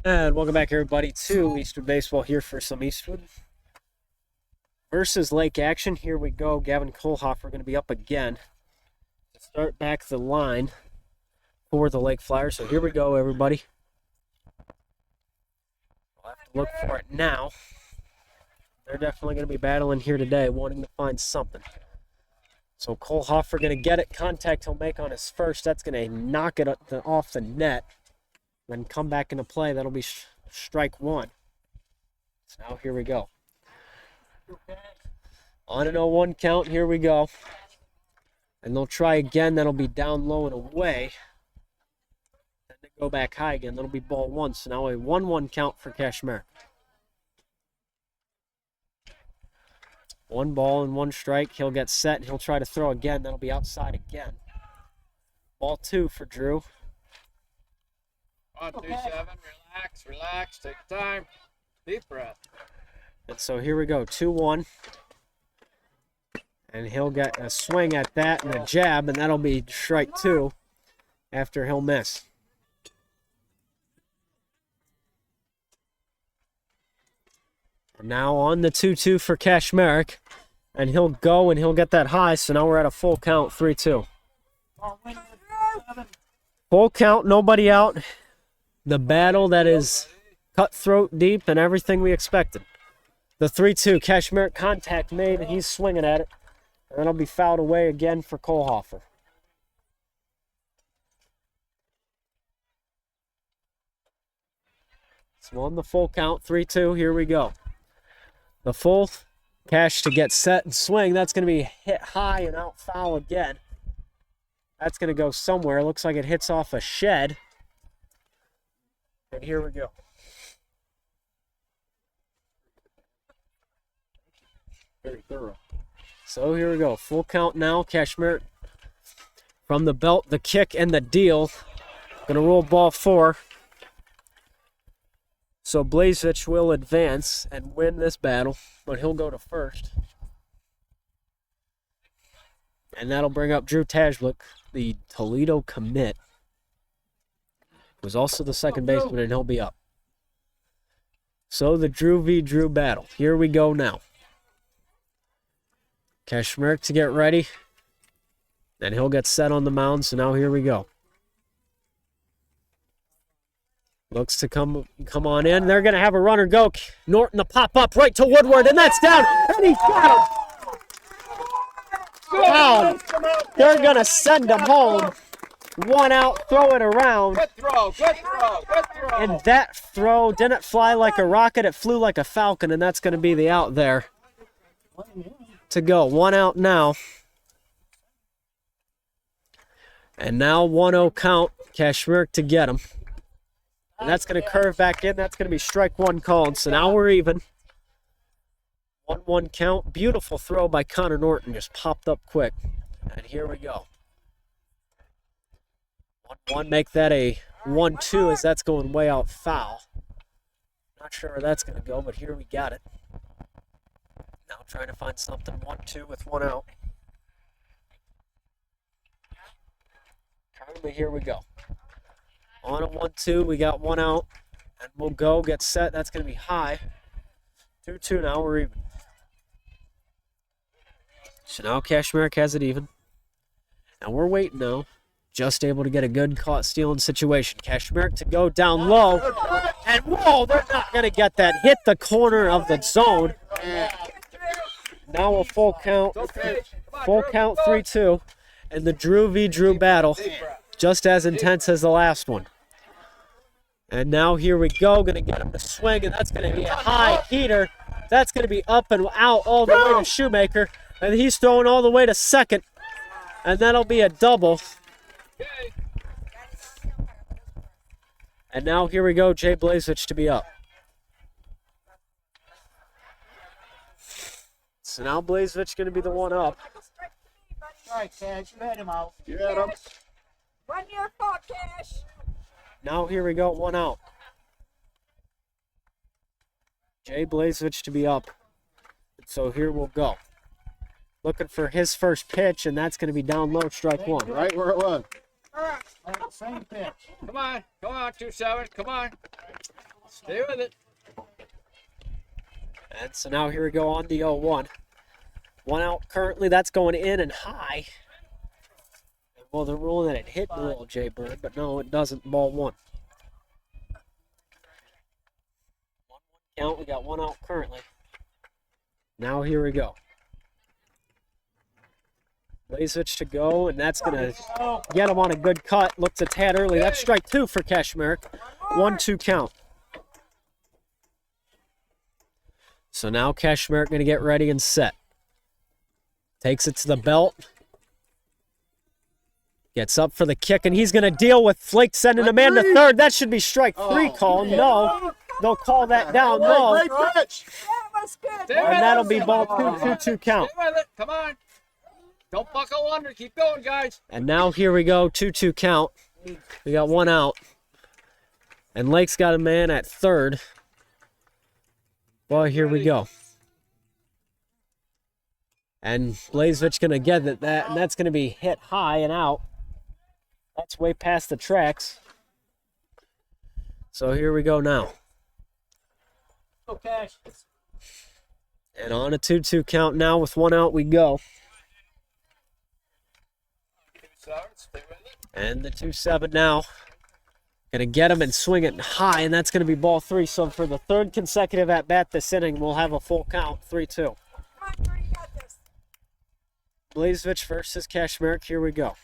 And welcome back, everybody, to Eastwood Baseball here for some Eastwood versus Lake action. Here we go. Gavin Kohlhofer going to be up again to start back the line for the Lake Flyers. So here we go, everybody. We'll have to look for it now. They're definitely going to be battling here today, wanting to find something. So Kohlhofer going to get it. Contact he'll make on his first. That's going to knock it off the net. Then come back into play. That'll be strike one. So now here we go. On an 0-1 count. Here we go. And they'll try again. That'll be down low and away. Then they go back high again. That'll be ball one. So now a 1-1 count for Kashmir. 1 ball and 1 strike. He'll get set and he'll try to throw again. That'll be outside again. Ball 2 for Drew. 1, 2, 7. Relax, relax. Take your time. Deep breath. And so here we go. 2-1. And he'll get a swing at that and a jab, and that'll be strike 2 after he'll miss. And now on the 2-2 for Kashmir. And he'll go and he'll get that high, so now we're at a full count, 3-2. Full count, nobody out. The battle that is cutthroat deep and everything we expected. The 3-2, Kashmir contact made, and he's swinging at it. And that'll be fouled away again for Kohlhofer. So on the full count, 3-2, here we go. The full Cash to get set and swing. That's going to be hit high and out foul again. That's going to go somewhere. Looks like it hits off a shed. And here we go. Very thorough. So here we go. Full count now. Kashmir from the belt, the kick, and the deal. Going to roll ball 4. So Blazevich will advance and win this battle, but he'll go to first. And that'll bring up Drew Tajlik, the Toledo commit. Was also the second baseman, and he'll be up. So the Drew v. Drew battle. Here we go now. Kashmir to get ready. And he'll get set on the mound, so now here we go. Looks to come on in. They're going to have a runner go. Norton to pop up right to Woodward, and that's down. And he's got him. Down. They're going to send him home. 1 out, throw it around. Good throw, good throw, good throw. And that throw didn't fly like a rocket. It flew like a falcon, and that's going to be the out there to go. 1 out now. And now 1-0 count. Kashmir to get him. And that's going to curve back in. That's going to be strike 1 called. So now we're even. 1-1 count. Beautiful throw by Connor Norton. Just popped up quick. And here we go. 1-1. Make that a 1-2 as that's going way out foul. Not sure where that's going to go, but here we got it. Now trying to find something. 1-2 with 1 out. Currently, here we go. On a 1-2, we got 1 out, and we'll go, get set. That's going to be high. 2-2 now, we're even. So now Kashmir has it even. And we're waiting now. Just able to get a good caught stealing situation. Kashmir to go down low. And whoa, they're not going to get that. Hit the corner of the zone. Now a full count. Full count 3-2. And the Drew v. Drew battle. Just as intense as the last one. And now here we go. Going to get him to swing, and that's going to be a high heater. That's going to be up and out all the way to Shoemaker. And he's throwing all the way to second. And that'll be a double. And now here we go. Jay Blazevich to be up. So now Blazevich going to be the one up. All right, Cash, you had him out. You had him. Run your fault, Cash. Now here we go, 1 out. Jay Blazevich to be up. So here we'll go. Looking for his first pitch, and that's going to be down low, strike 1. Right where it was. All right, same pitch. Come on. Come on, 2-7. Come on. Stay with it. And so now here we go on the 0-1. One out currently. That's going in and high. Well, they're ruling that it hit the little J Bird, but no, it doesn't. Ball 1. 1-1 count. We got one out currently. Now here we go. Blazevich to go, and that's going to get him on a good cut. Looked a tad early. That's strike 2 for Kashmir. 1-2 count. So now Kashmir going to get ready and set. Takes it to the belt. Gets up for the kick, and he's going to deal with Flake sending a man to third. That should be strike 3 call. No. They'll call that down. No. Great pitch. That was good. Stay with And it. that'll be ball 2, 2-2 count. Stay with it. Come on. Don't buckle under. Keep going, guys. And now here we go, 2-2 count. We got one out. And Lake's got a man at third. Well, here we go. And Blazevich going to get that, and that's going to be hit high and out. That's way past the tracks. So here we go now. Go, Cash. And on a 2-2 count now with one out we go. 2-7. Stay with it. And the 2-7 now. Gonna get him and swing it high, and that's gonna be ball 3. So for the third consecutive at bat this inning, we'll have a full count, 3-2. Come on, Drew, you got this. Blazevich versus Kashmir. Here we go.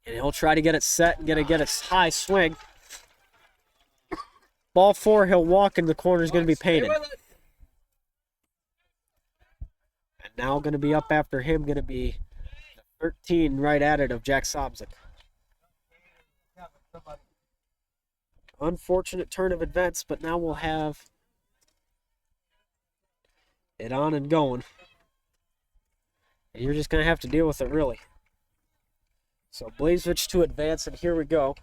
And he'll try to get it set and get a high swing. Ball 4, he'll walk, and the corner's gonna be painted. Stay with it. And now gonna be up after him, gonna be 13 right at it of Jack Sobzik. Unfortunate turn of events, but now we'll have it on and going. And you're just going to have to deal with it, really. So Blazevich to advance, and here we go.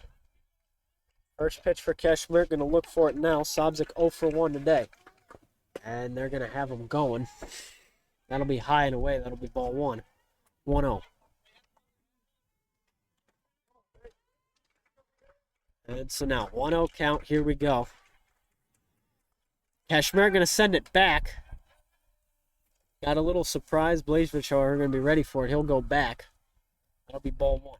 First pitch for Kashmir, going to look for it now. Sobzik 0 for 1 today. And they're going to have him going. That'll be high and away. That'll be ball 1. 1-0. And so now 1-0 count. Here we go. Kashmir going to send it back. Got a little surprise. Blazevich are going to be ready for it. He'll go back. That'll be ball 1.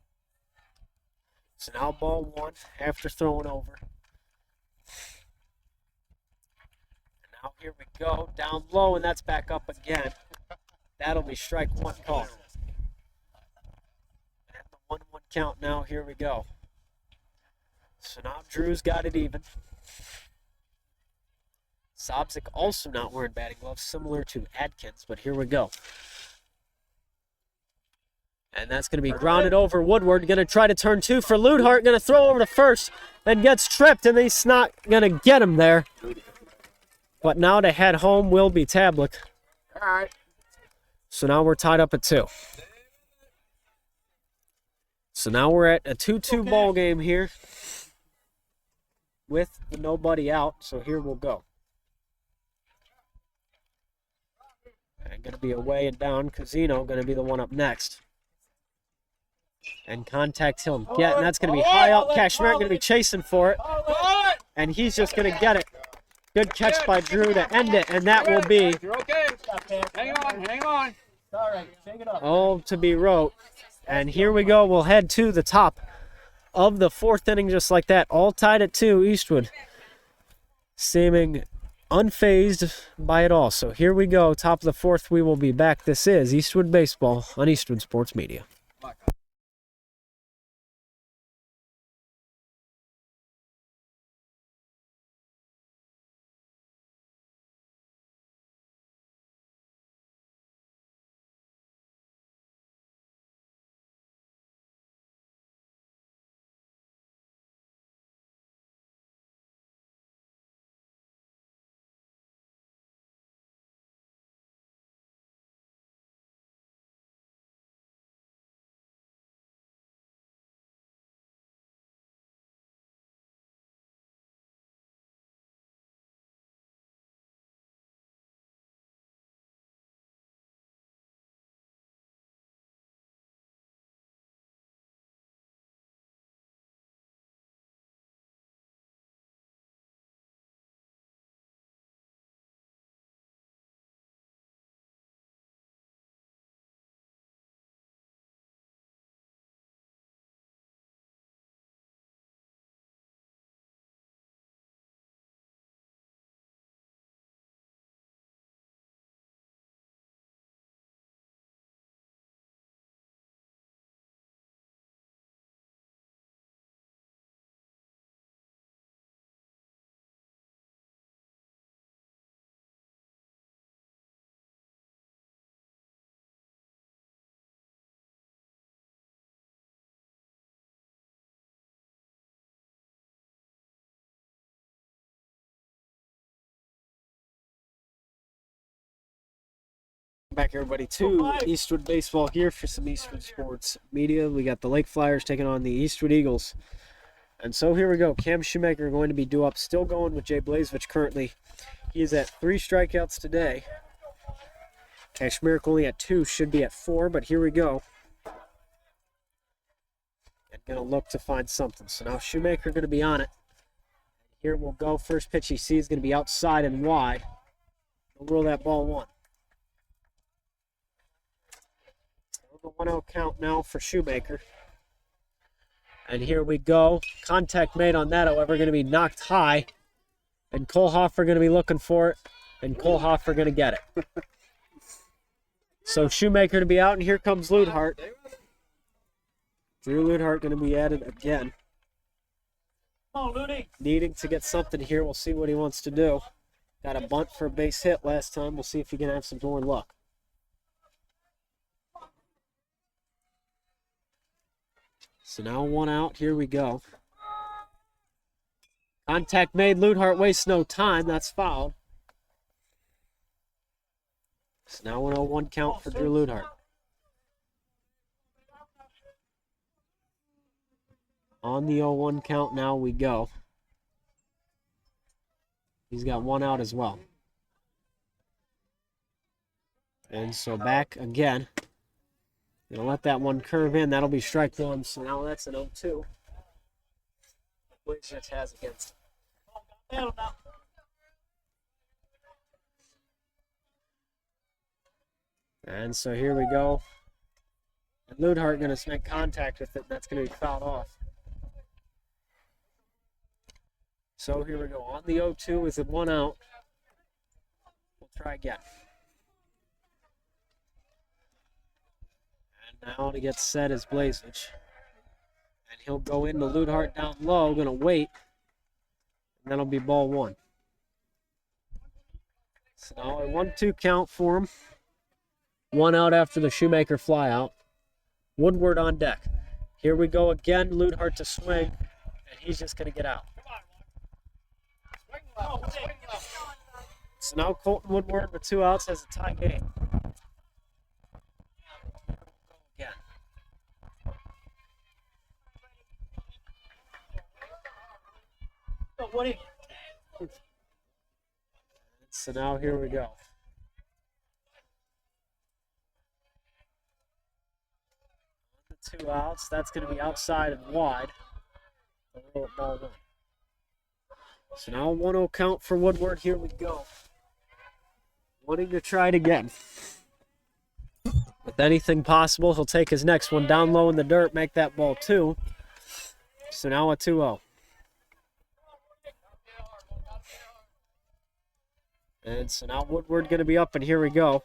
So now ball 1 after throwing over. And now here we go. Down low, and that's back up again. That'll be strike 1 call. And the 1-1 count now. Here we go. So now Drew's got it even. Sobzik also not wearing batting gloves, similar to Adkins, but here we go. And that's going to be grounded over. Woodward going to try to turn 2 for Ludhart. Going to throw over to first and gets tripped, and he's not going to get him there. But now to head home will be Tablik. All right. So now we're tied up at 2. So now we're at a 2-2 ball game here with the nobody out. So here we'll go. And going to be away and down. Casino going to be the one up next. And contact him get, and that's going to be high up. Kashmir going to be chasing for it. And he's just going to get it. Good catch by Drew to end it, and that will be You're okay. Hang on, hang on. All right, shake it up. all to be wrote. And here we go. We'll head to the top of the 4th inning just like that. All tied at 2. Eastwood seeming unfazed by it all. So here we go. Top of the 4th. We will be back. This is Eastwood Baseball on Eastwood Sports Media. Back everybody to Eastwood Baseball here for some Eastwood Sports Media. We got the Lake Flyers taking on the Eastwood Eagles. And so here we go. Cam Shoemaker going to be due up. Still going with Jay Blazevich currently. He is at 3 strikeouts today. Cash Miracle only at 2. Should be at 4, but here we go. And going to look to find something. So now Shoemaker going to be on it. Here we'll go. First pitch he sees is going to be outside and wide. We'll roll that ball 1. The 1-0 count now for Shoemaker. And here we go. Contact made on that, however, going to be knocked high. And Kohlhofer going to be looking for it. And Kohlhofer going to get it. So Shoemaker to be out, and here comes Ludhart. Drew Ludhart going to be added again. Come on, Looney. Needing to get something here. We'll see what he wants to do. Got a bunt for a base hit last time. We'll see if he can have some more luck. So now 1 out. Here we go. Contact made. Ludhart wastes no time. That's fouled. So now an 0-1 count for Drew Ludhart. On the 0-1 count now we go. He's got 1 out as well. And so back again. Gonna let that one curve in. That'll be strike 1. So now that's an 0-2. Blazevich has against him. And so here we go. And Ludhart going to make contact with it. That's going to be fouled off. So here we go. On the 0-2 with it 1 out. We'll try again. And now to get set is Blazevich. And he'll go into Ludhart down low. Going to wait. And that'll be ball 1. So now a 1-2 count for him. 1 out after the Shoemaker fly out. Woodward on deck. Here we go again. Ludhart to swing. And he's just going to get out. So now Colton Woodward with 2 outs has a tie game. Again. Woody. So now here we go. The 2 outs. That's going to be outside and wide. Ball 1. So now a 1-0 count for Woodward. Here we go. Wanting to try it again. With anything possible, he'll take his next one down low in the dirt, make that ball 2. So now a 2-0. And so now Woodward going to be up, and here we go.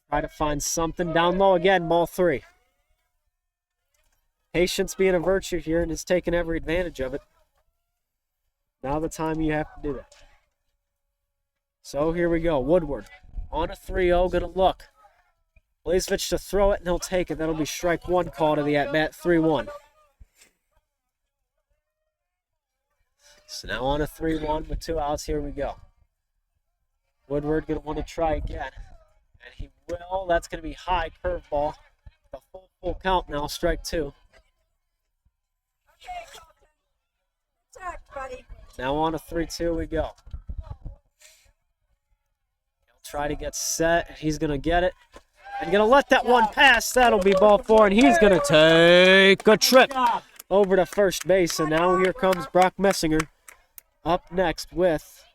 Try to find something down low again, ball 3. Patience being a virtue here, and is taking every advantage of it. Now the time you have to do that. So here we go. Woodward on a 3-0, going to look. Blazevich to throw it, and he'll take it. That'll be strike 1 call to the at-bat, 3-1. So now on a 3-1 with 2 outs. Here we go. Woodward going to want to try again. And he will. That's going to be high curveball. The full count now, strike 2. Okay, Colton. Attack, buddy. Now on a 3-2 we go. He'll try to get set. He's going to get it. And going to let that one pass. That'll be ball 4. And he's going to take a trip over to first base. And now here comes Brock Messinger up next with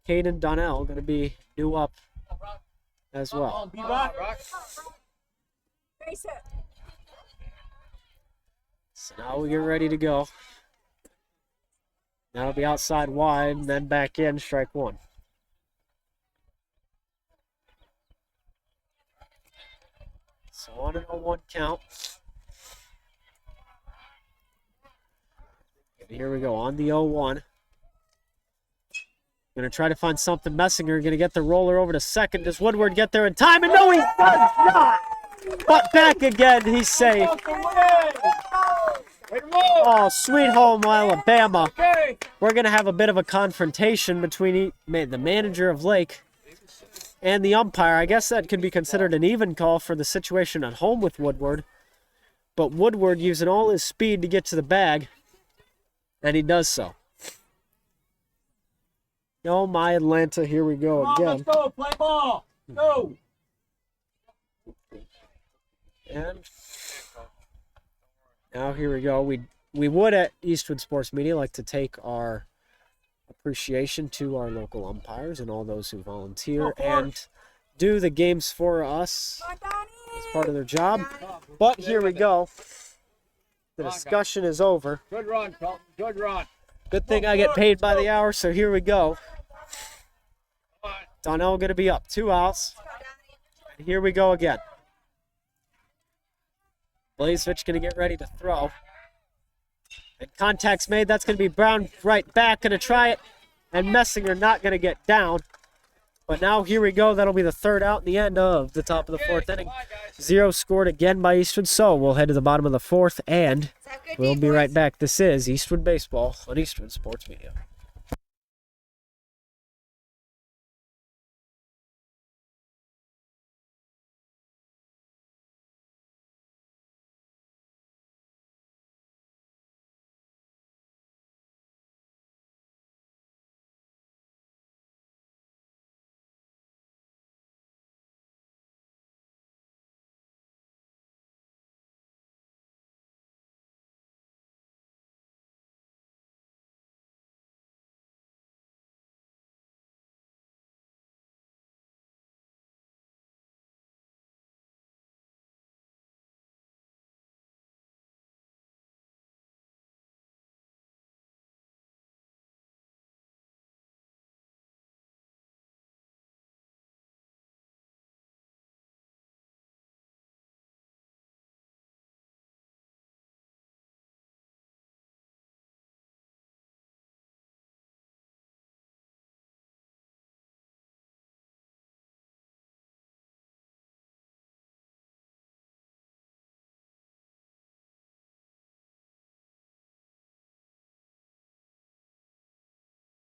Caden Donnell. Going to be due up as well. Face it. So now we get ready to go. That'll be outside wide, and then back in, strike 1. So on an 0-1 count. And here we go, on the 0-1. Going to try to find something. Messinger going to get the roller over to second. Does Woodward get there in time? And no, he does not! But back again, he's safe. Oh, sweet home Alabama. We're going to have a bit of a confrontation between the manager of Lake And the umpire, I guess that could be considered an even call for the situation at home with Woodward. But Woodward using all his speed to get to the bag, and he does so. Oh, my Atlanta, here we go Come on, again. let's go. Play ball. Go. And now here we go. We would at Eastwood Sports Media like to take our appreciation to our local umpires and all those who volunteer and do the games for us as part of their job. But here we go. The discussion is over. Good run, Colton. Good run. Good thing I get paid by the hour, so here we go. Donnell going to be up. 2 outs. And here we go again. Blazevich going to get ready to throw. And contact's made. That's going to be Brown right back. Going to try it. And Messinger not going to get down. But now here we go. That'll be the 3rd out in the end of the top of the 4th inning. 0 scored again by Eastwood. So we'll head to the bottom of the 4th. And we'll be right back. This is Eastwood Baseball on Eastwood Sports Media.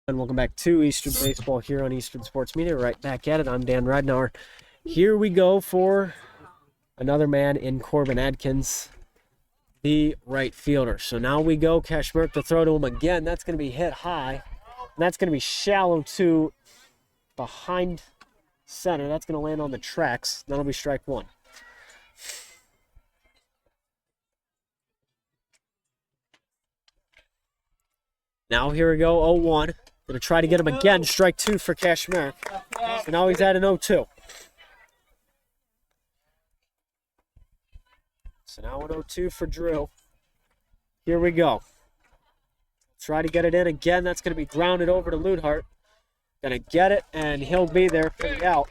And welcome back to Eastwood Baseball here on Eastwood Sports Media. Right back at it. I'm Dan Ridenour. Here we go for another man in Corbin Adkins, the right fielder. So now we go. Kashmir to throw to him again. That's going to be hit high. And that's going to be shallow to behind center. That's going to land on the tracks. That'll be strike 1. Now here we go. 0-1. Going to try to get him again. Strike 2 for Kashmir. So now he's at an 0-2. So now an 0-2 for Drew. Here we go. Try to get it in again. That's going to be grounded over to Ludhart. Going to get it, and he'll be there for the out.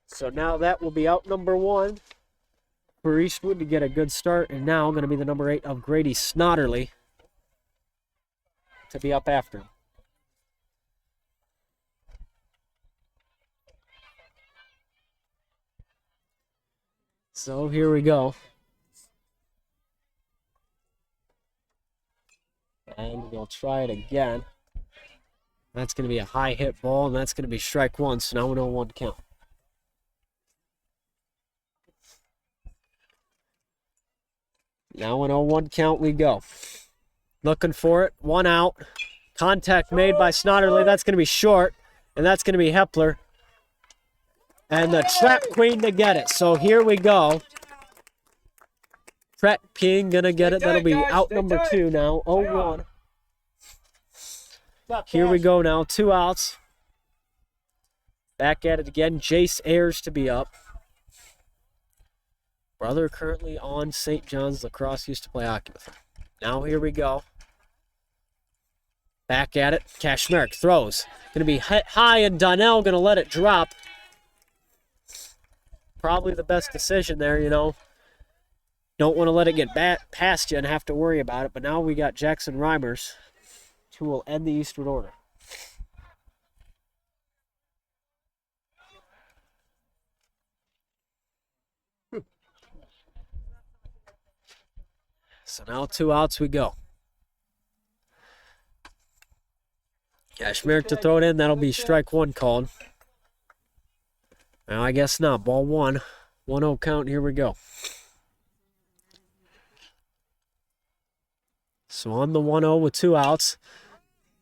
So now that will be out number 1 for Eastwood to get a good start. And now going to be the number 8 of Grady Snodderly to be up after him. So here we go. And we'll try it again. That's going to be a high hit ball, and that's going to be strike 1. So now we know 1 count. Now an 0-1 count we go. Looking for it. 1 out. Contact made by Snodderly. That's going to be short, and that's going to be Hepler. And the trap queen to get it. So here we go. Trap king going to get it. That'll be out number 2 now. 0-1. Here we go now. 2 outs. Back at it again. Jace Ayers to be up. Brother currently on St. John's Lacrosse. Used to play hockey with him. Now here we go. Back at it. Kashmir throws. Going to be hit high, and Donnell going to let it drop. Probably the best decision there, you know. Don't want to let it get past you and have to worry about it. But now we got Jackson Reimers, who will end the Eastwood order. So now 2 outs we go. Kashmir to throw it in. That'll be strike 1 called. Well, I guess not. Ball one. 1-0 count. Here we go. So on the 1-0 with 2 outs.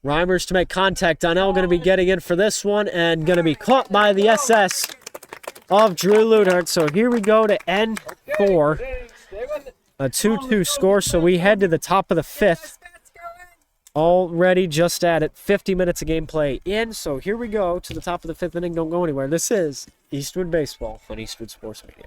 Reimers to make contact. Donnell going to be getting in for this one and going to be caught by the SS of Drew Ludert. So here we go to end 4. A 2-2 score. So we head to the top of the 5th. Already just at it. 50 minutes of gameplay in. So here we go to the top of the 5th inning. Don't go anywhere. This is Eastwood Baseball on Eastwood Sports Media.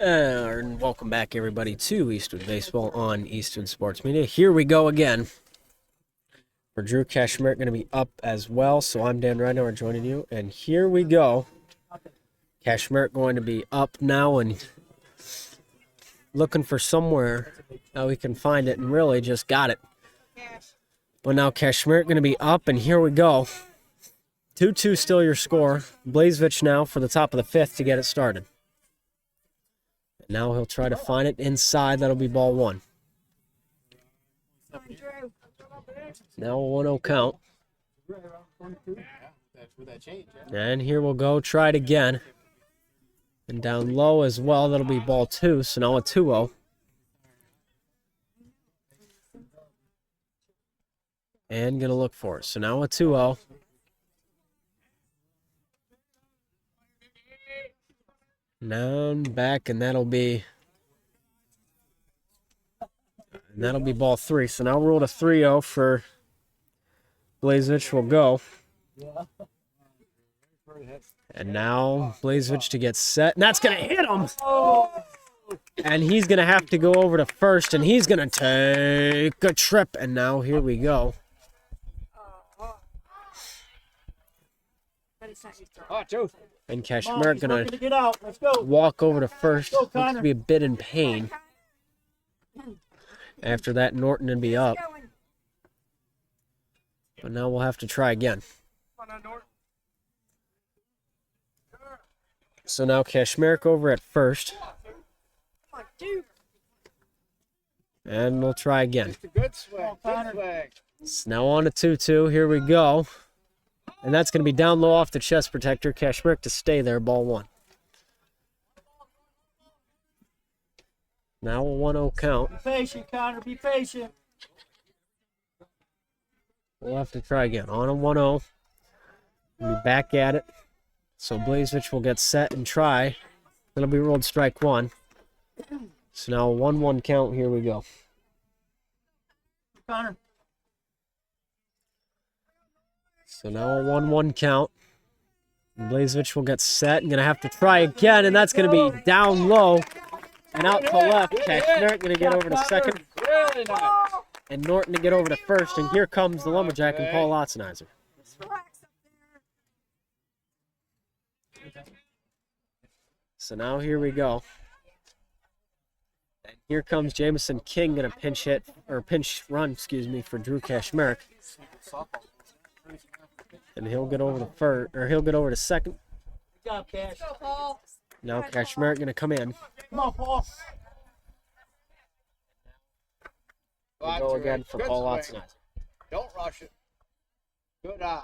And welcome back, everybody, to Eastwood Baseball on Eastwood Sports Media. Here we go again. For Drew Kashmir, going to be up as well. So I'm Dan Ridenour joining you. And here we go. Kashmir going to be up now and looking for somewhere that we can find it, and really just got it. But now Kashmir going to be up, and here we go. 2-2 still your score. Blazevich now for the top of the 5th to get it started. Now he'll try to find it inside. That'll be ball 1. Now a 1-0 count. And here we'll go. Try it again. And down low as well. That'll be ball 2. So now a 2-0. And going to look for it. So now a 2-0. Down, back, and that'll be ball 3. So now we're at a 3-0 for Blazevich will go. And now Blazevich to get set. And that's going to hit him. And he's going to have to go over to first, and he's going to take a trip. And now here we go. And Kashmir going to walk over to first. Looks to be a bit in pain. After that, Norton would be up. But now we'll have to try again. So now Kashmir over at first. And we'll try again. Good swing. Good swing. So now on to 2-2. Here we go. And that's going to be down low off the chest protector. Kashmir to stay there, ball 1. Now a 1-0 count. Be patient, Connor. Be patient. We'll have to try again. On a 1-0. We'll be back at it. So Blazevich will get set and try. It'll be rolled strike 1. So now a 1-1 count. Here we go. Connor. So now a 1-1 count. And Blazevich will get set and going to have to try again, and that's going to be down low and out to left. Kashmir going to get over to second. Really nice. And Norton to get over to first, and here comes the Lumberjack and Paul Otzenizer. So now here we go. And here comes Jamison King going to pinch run, for Drew Kashmir. And he'll get over to first, or he'll get over to second. Good job, Cash. Now Kashmir going to come in. Come on, Paul. We Watch go it. again for Good Paul swing. Lotzenizer. Don't rush it. Good eye.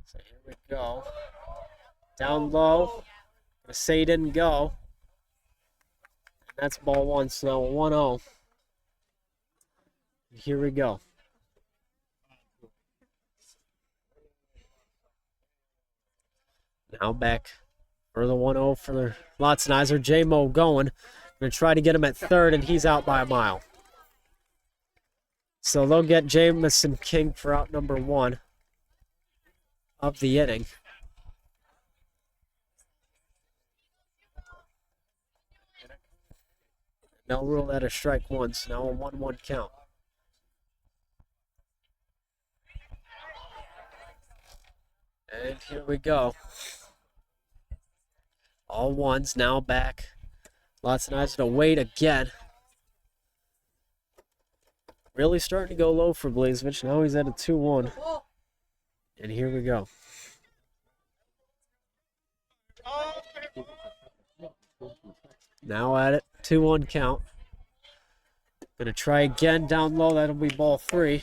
So here we go. Down low. Gonna say he didn't go. And that's ball one, so now 1-0. Here we go. Now back for the 1-0 for the Lotzenizer. J-Mo going. Gonna try to get him at third, and he's out by a mile. So they'll get Jamison King for out number one of the inning. They'll rule that a strike one, so now a 1-1 count. And here we go. All ones now back. Lotzenizer to wait again. Really starting to go low for Blazevich. Now he's at a 2-1. And here we go. Now at it. 2-1 count. Gonna try again down low. That'll be ball three.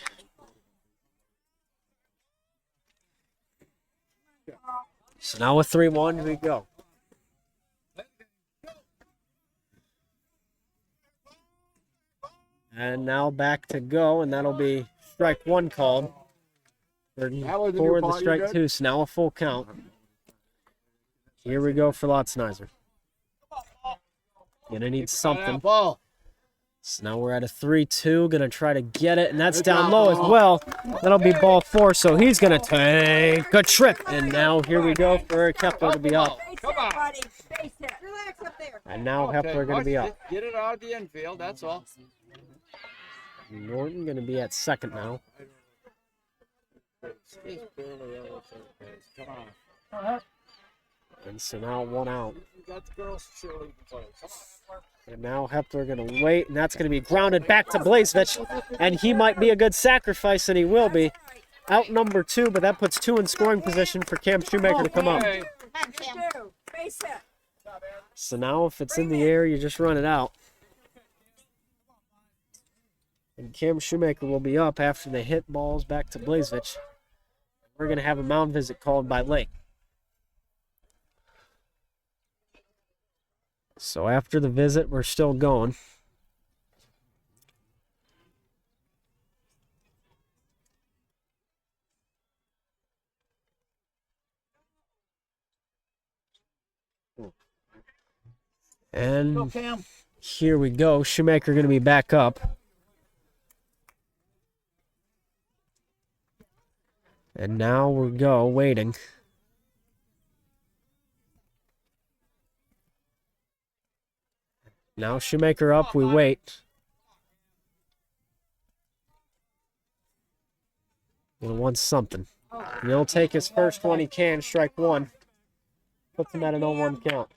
So now with 3-1, we go. And now back to go, and that'll be strike one called. For the strike two, so now a full count. Here we go for Lotzenizer. Gonna need something. Ball. So now we're at a 3-2. Gonna try to get it, and that's down low as well. That'll be ball four, so he's gonna take a trip. And now here we go for Kepler to be up. Face Come it, on. buddy. Face it. Relax up there. And now Hepler gonna be up. Get it out of the infield, that's all. Norton gonna be at second now. He's barely over third base. Come on. And so now one out. You got the girls cheerleading for you. Come on. And now Hepler going to wait, and that's going to be grounded back to Blazevich. And he might be a good sacrifice, and he will be. Out number two, but that puts two in scoring position for Cam Shoemaker to come up. Okay. Do. Face it. So now if it's in the air, you just run it out. And Cam Shoemaker will be up after they hit balls back to Blazevich. We're going to have a mound visit called by Lake. So after the visit, we're still going. And here we go. Shoemaker going to be back up. And now we go waiting. Now Shoemaker up, we wait. He wants something. And he'll take his first one he can, strike one. Puts him at an 0-1 count.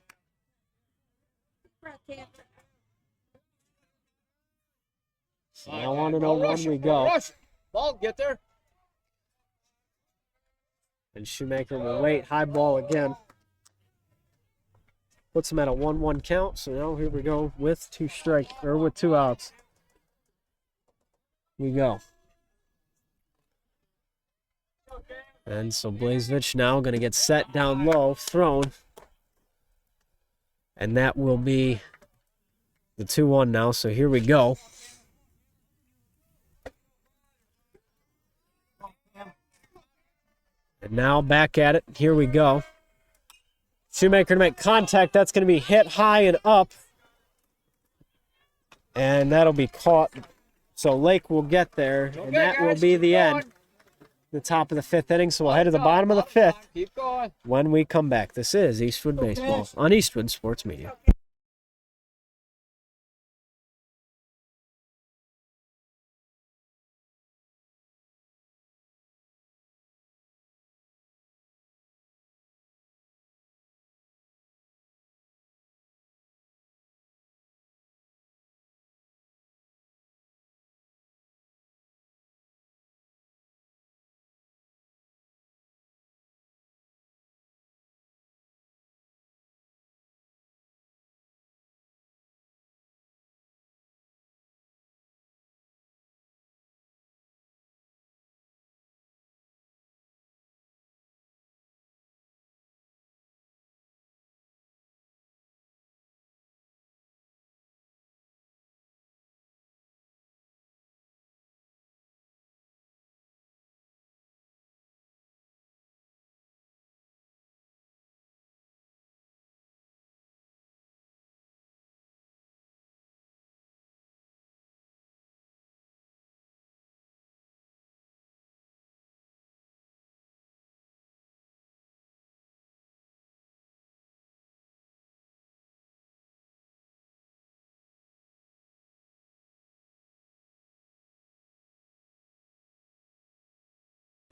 So now on an 0-1 we go. Rush. Ball, get there. And Shoemaker will wait, high ball again. Puts him at a 1-1 count. So now here we go with with two outs. We go. And so Blazevich now going to get set down low, thrown. And that will be the 2-1 now. So here we go. And now back at it. Here we go. Shoemaker to make contact. That's going to be hit high and up. And that'll be caught. So Lake will get there. And that will be the end. The top of the fifth inning. So we'll head to the bottom of the fifth Keep going. when we come back. This is Eastwood Baseball on Eastwood Sports Media.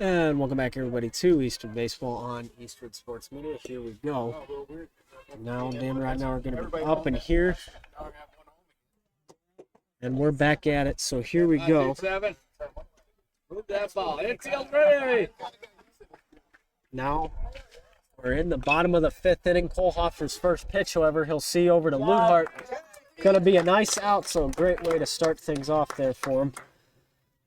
And welcome back, everybody, to Eastwood Baseball on Eastwood Sports Media. Here we go. Now, Dan, right now we're going to be up in here. And we're back at it. So here we go. 7. Move that ball. Infield ready. Now, we're in the bottom of the 5th inning. Cole Hoffer's first pitch, however, he'll see over to Ludhart. Going to be a nice out, so a great way to start things off there for him.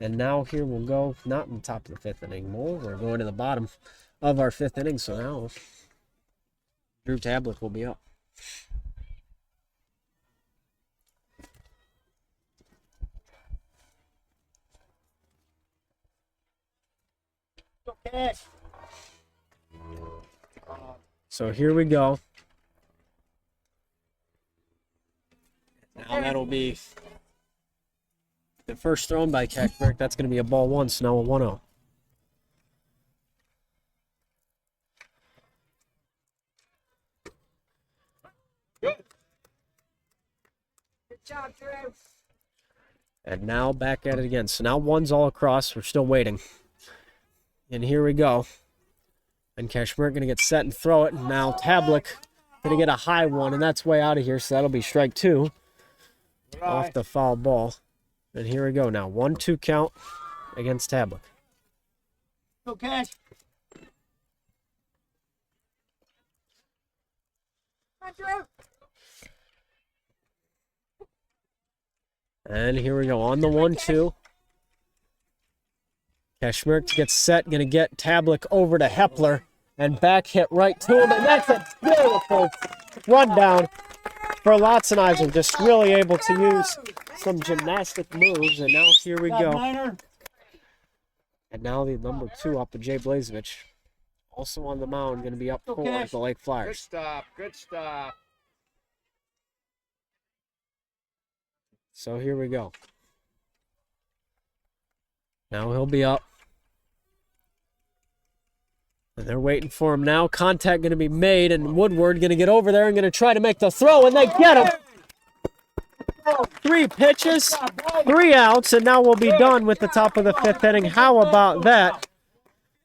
And now here we'll go, not in the top of the 5th inning more. We're going to the bottom of our 5th inning, so now Drew Tablet will be up. Okay. So here we go. Now that'll be the first thrown by Keckberg. That's going to be a ball 1, so now a 1-0. Good job, Drew. And now back at it again. So now 1's all across. We're still waiting. And here we go. And Kashmir going to get set and throw it. And now Tablik going to get a high one, and that's way out of here, so that'll be strike 2 off the foul ball. And here we go now. 1-2 count against Tablik. Okay. Come on, Drew. And here we go on the 1-2. Kashmir gets set, going to get Tablik over to Hepler, and back hit right to him, and that's a beautiful rundown for Lotzenizer. Just really able to use some gymnastic moves, and now here we go. Minor. And now the number 2 up with Jay Blazevich, also on the mound, going to be up for the Lake Good Flyers. stop. Good stop. So here we go. Now he'll be up. And they're waiting for him now. Contact going to be made, and Woodward going to get over there and going to try to make the throw, and they get him. 3 pitches, 3 outs, and now we'll be done with the top of the 5th inning. How about that?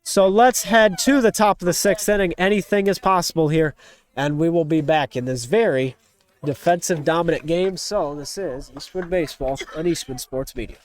So let's head to the top of the 6th inning. Anything is possible here, and we will be back in this very defensive dominant game. So this is Eastwood Baseball on Eastwood Sports Media.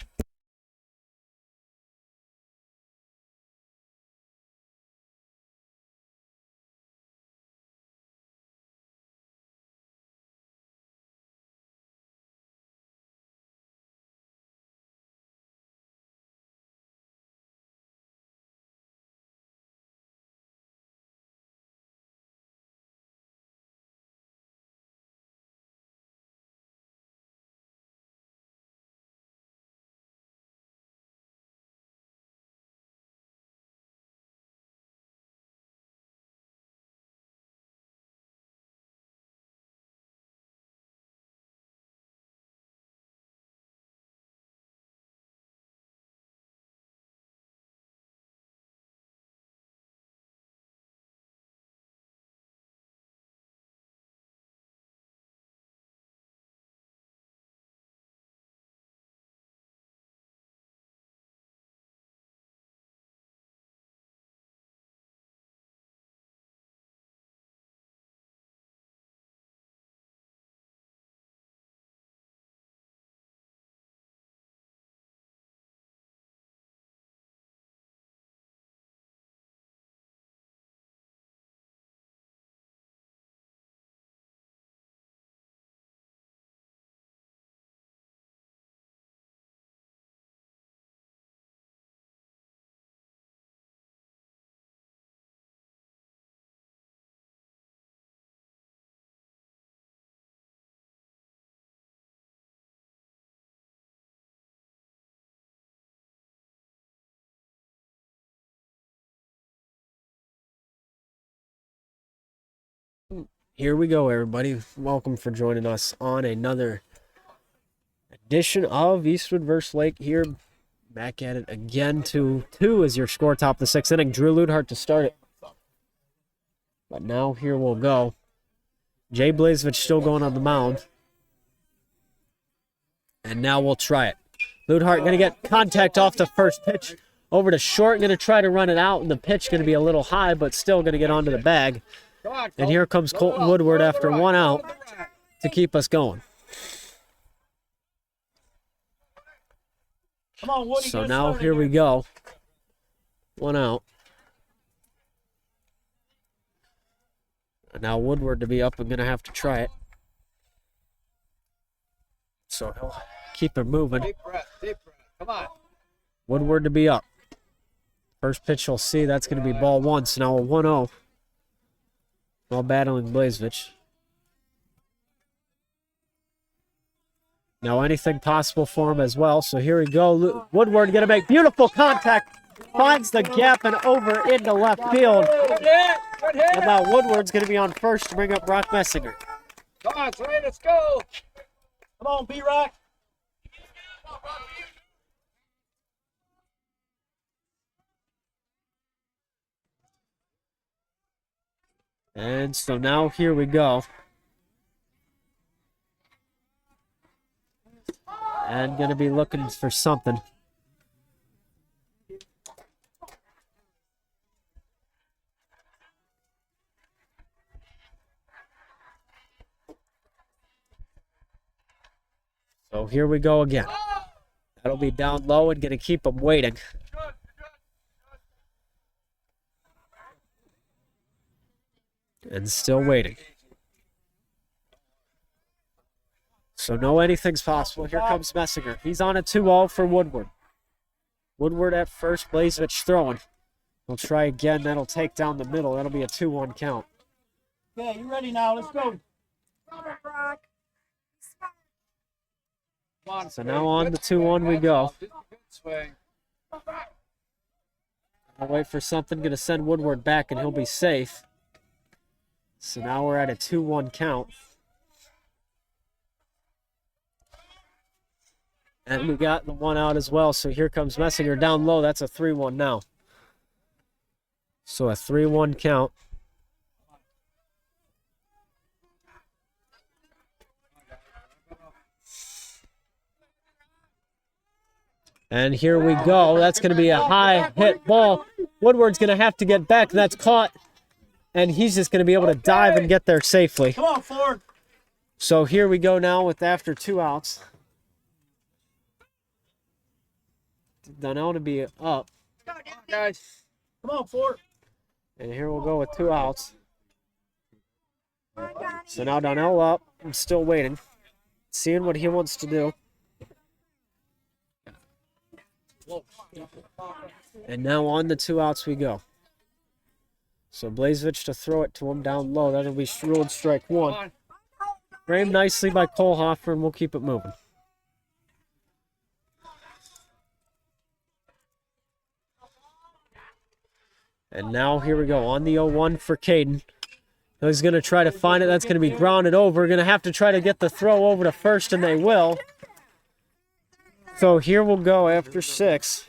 Here we go, everybody. Welcome for joining us on another edition of Eastwood vs. Lake here. Back at it again. 2-2 is your score, top of the 6th inning. Drew Ludhart to start it. But now here we'll go. Jay Blazevich still going on the mound. And now we'll try it. Ludhart going to get contact off the first pitch Over to short, going to try to run it out, and the pitch going to be a little high, but still going to get onto the bag. Come on, And here comes Colton Woodward after one out to keep us going. Come on, Woody. So get now started here we go. One out. And now Woodward to be up and going to have to try it. So he'll keep it moving. Deep breath, deep breath. Come on. Woodward to be up. First pitch you'll see, that's going to be ball one. So now a 1-0. While battling Blazevich. Now anything possible for him as well. So here we go. Woodward going to make beautiful contact. Finds the gap and over into left field. Good hit, good hit. And now Woodward's going to be on first to bring up Brock Messinger. Come on, Trey, let's go. Come on, B-Rock. And so now here we go. And going to be looking for something. So here we go again. That'll be down low and going to keep them waiting. And still waiting. So no anything's possible. Here comes Messinger. He's on a 2-0 for Woodward. Woodward at first, Blazevich throwing. He'll try again. That'll take down the middle. That'll be a 2-1 count. Okay, you ready now? Let's go. Come on. So now on the 2-1 we go. Good swing. I'll wait for something. Going to send Woodward back and he'll be safe. So now we're at a 2-1 count. And we got the one out as well. So here comes Messinger down low. That's a 3-1 now. So a 3-1 count. And here we go. That's going to be a high hit ball. Woodward's going to have to get back. That's caught. And he's just going to be able to dive and get there safely. Come on, Ford. So here we go now with after 2 outs. Donnell to be up. Guys. Come on, Ford. And here we'll go with 2 outs. So now Donnell up. I'm still waiting. Seeing what he wants to do. And now on the 2 outs we go. So Blazevich to throw it to him down low. That'll be ruled strike Come 1. on. Framed nicely by Kohlhofer, and we'll keep it moving. And now here we go on the 0-1 for Caden. He's going to try to find it. That's going to be grounded over. Going to have to try to get the throw over to first, and they will. So here we'll go after 6.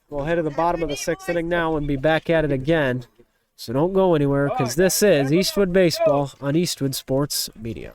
We'll head to the bottom of the 6th inning now and be back at it again. So don't go anywhere because this is Eastwood Baseball on Eastwood Sports Media.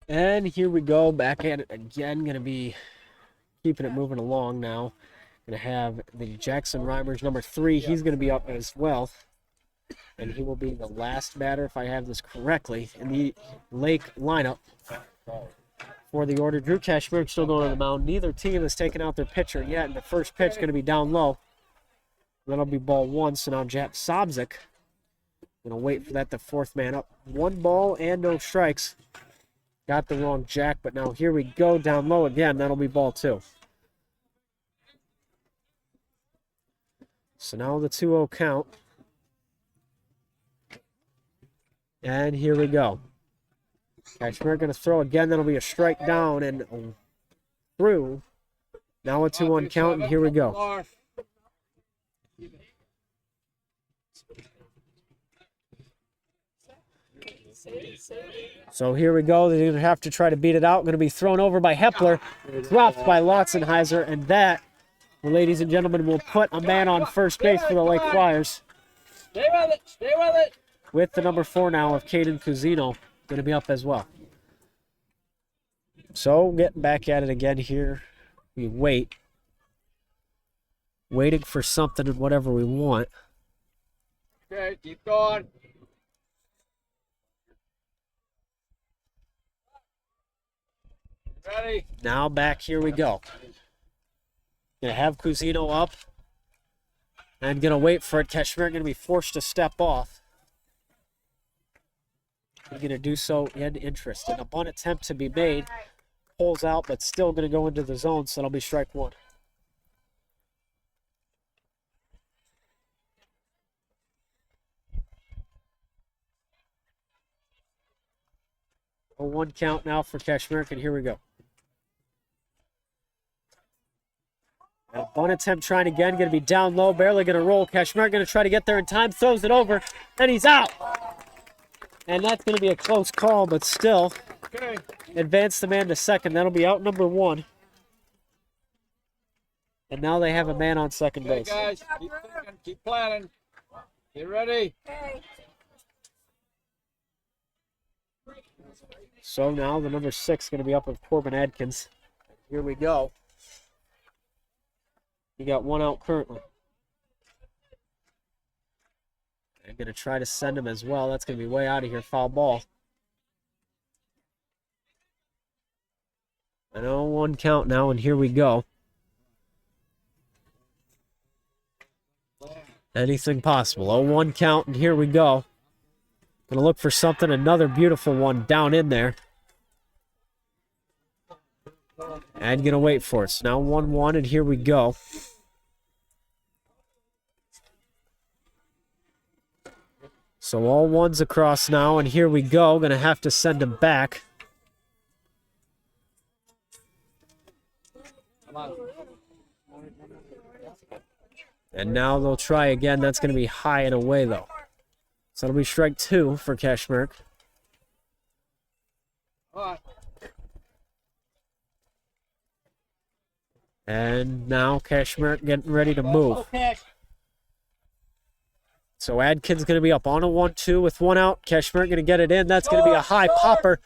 And here we go, back at it again. Going to be keeping it moving along now. Going to have the Jackson Reimers, number 3. He's going to be up as well. And he will be the last batter, if I have this correctly, in the Lake lineup for the order. Drew Kashmir still going on the mound. Neither team has taken out their pitcher yet, and the first pitch going to be down low. That'll be ball one, so now Jack Sobzik going to wait for that, the fourth man up. 1 ball and no strikes. Got the wrong jack, but now here we go, down low again. That'll be ball 2. So now the 2-0 count. And here we go. Kashmir going to throw again. That'll be a strike down and through. Now a 2-1 count, and here we go. So here we go. They're going to have to try to beat it out. Going to be thrown over by Hepler. Dropped by Lotzenheiser. And that, ladies and gentlemen, will put a man on first base for the Lake Flyers. Stay with it. Stay with it. With the number 4 now of Caden Cusino going to be up as well. So getting back at it again here. We wait. Waiting for something and whatever we want. Okay, keep going. Ready? Now back, here we go. Gonna have Cusino up. And gonna wait for it. Kashmir gonna be forced to step off. He's gonna do so in interest. An bunt attempt to be made. Pulls out, but still gonna go into the zone, so it'll be strike 1. A 1 count now for Kashmir, and here we go. A bunt attempt trying again, going to be down low, barely going to roll. Kashmir going to try to get there in time, throws it over, and he's out. And that's going to be a close call, but still, Okay. advance the man to second. That'll be out number 1. And now they have a man on second Okay, base. guys. Keep thinking. Keep planning. Get ready. So now the number 6 going to be up with Corbin Adkins. Here we go. You got 1 out currently. I'm going to try to send him as well. That's going to be way out of here. Foul ball. An 0-1 count now, and here we go. Anything possible. 0-1 count, and here we go. Going to look for something. Another beautiful one down in there. And going to wait for it. So now 1-1, and here we go. So all ones across now, and here we go. Going to have to send him back. Come on. And now they'll try again. That's going to be high and away, though. So it'll be strike 2 for Kashmir. Come on. And now Kashmir getting ready to move. Oh, Cash. So Adkins going to be up on a 1-2 with 1 out. Kashmir going to get it in. That's going to be a high popper.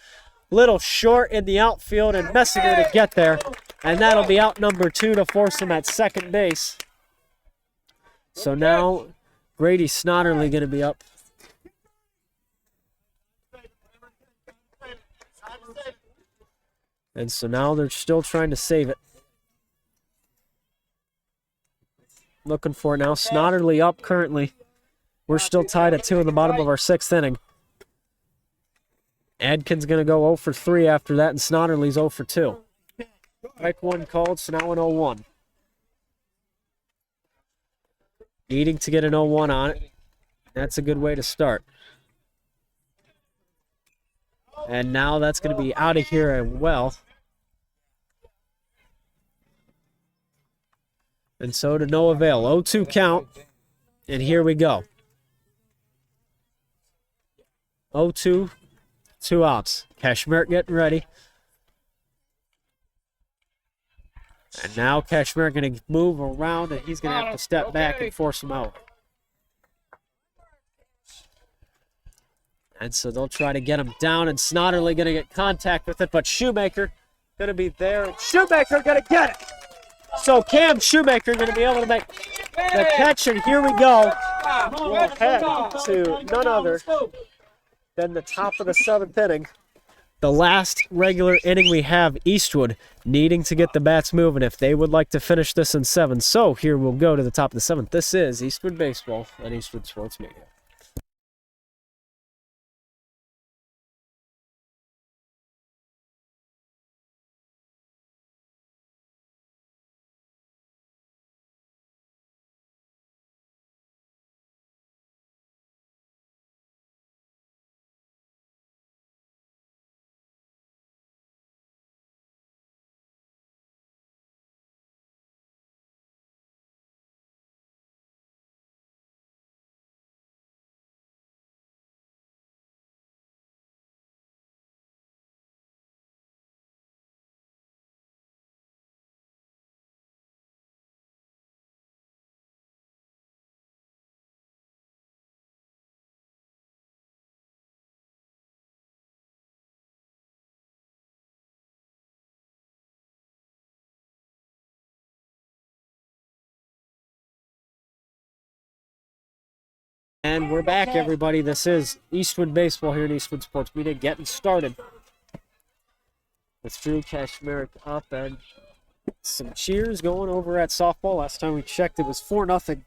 Little short in the outfield and Messinger to get there. And that'll be out number 2 to force him at second base. So now Grady Snodderly going to be up. And so now they're still trying to save it. Looking for it now. Snodderly up currently. We're still tied at 2 in the bottom of our 6th inning. Adkins going to go 0 for 3 after that, and Snodderly's 0 for 2. Strike 1 called, so now an 0-1. Needing to get an 0-1 on it. That's a good way to start. And now that's going to be out of here as well. And so to no avail. 0-2 count. And here we go. 0-2, 2 outs. Kashmir getting ready. And now Kashmir going to move around, and he's going to have to step back and force him out. And so they'll try to get him down, and Snodderly going to get contact with it, but Shoemaker going to be there, and Shoemaker going to get it. So Cam Shoemaker going to be able to make the catch, and here we go. job. Come on, We'll let's head go. to none other Let's go. then the top of the 7th inning. The last regular inning we have Eastwood needing to get the bats moving if they would like to finish this in 7. So here we'll go to the top of the 7th. This is Eastwood Baseball on Eastwood Sports Media. And we're back, everybody. This is Eastwood Baseball here at Eastwood Sports Media, getting started. With Drew Kashmerick up and some cheers going over at softball. Last time we checked, it was 4-0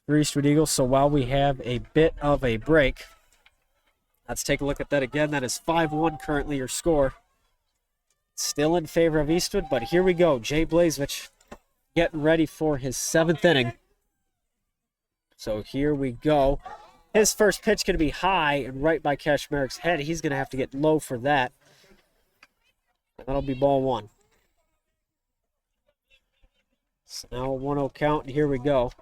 for Eastwood Eagles. So while we have a bit of a break, let's take a look at that again. That is 5-1 currently your score. Still in favor of Eastwood, but here we go. Jay Blazevich getting ready for his 7th inning. So here we go. His first pitch going to be high and right by Kashmerick's head. He's going to have to get low for that. And that'll be ball 1. So now a 1-0 count, and here we go.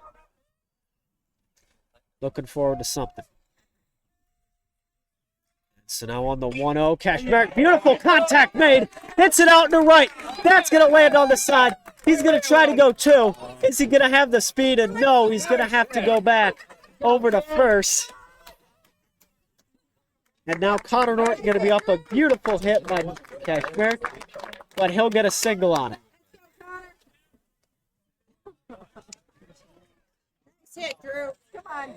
Looking forward to something. So now on the 1-0, Kashmerick, beautiful contact made. Hits it out to the right. That's going to land on the side. He's going to try to go 2. Is he going to have the speed? And no, he's going to have to go back over to first. And now Connor Norton going to be up a beautiful hit by Kashmerick, but he'll get a single on it. That's it, Drew. Come on.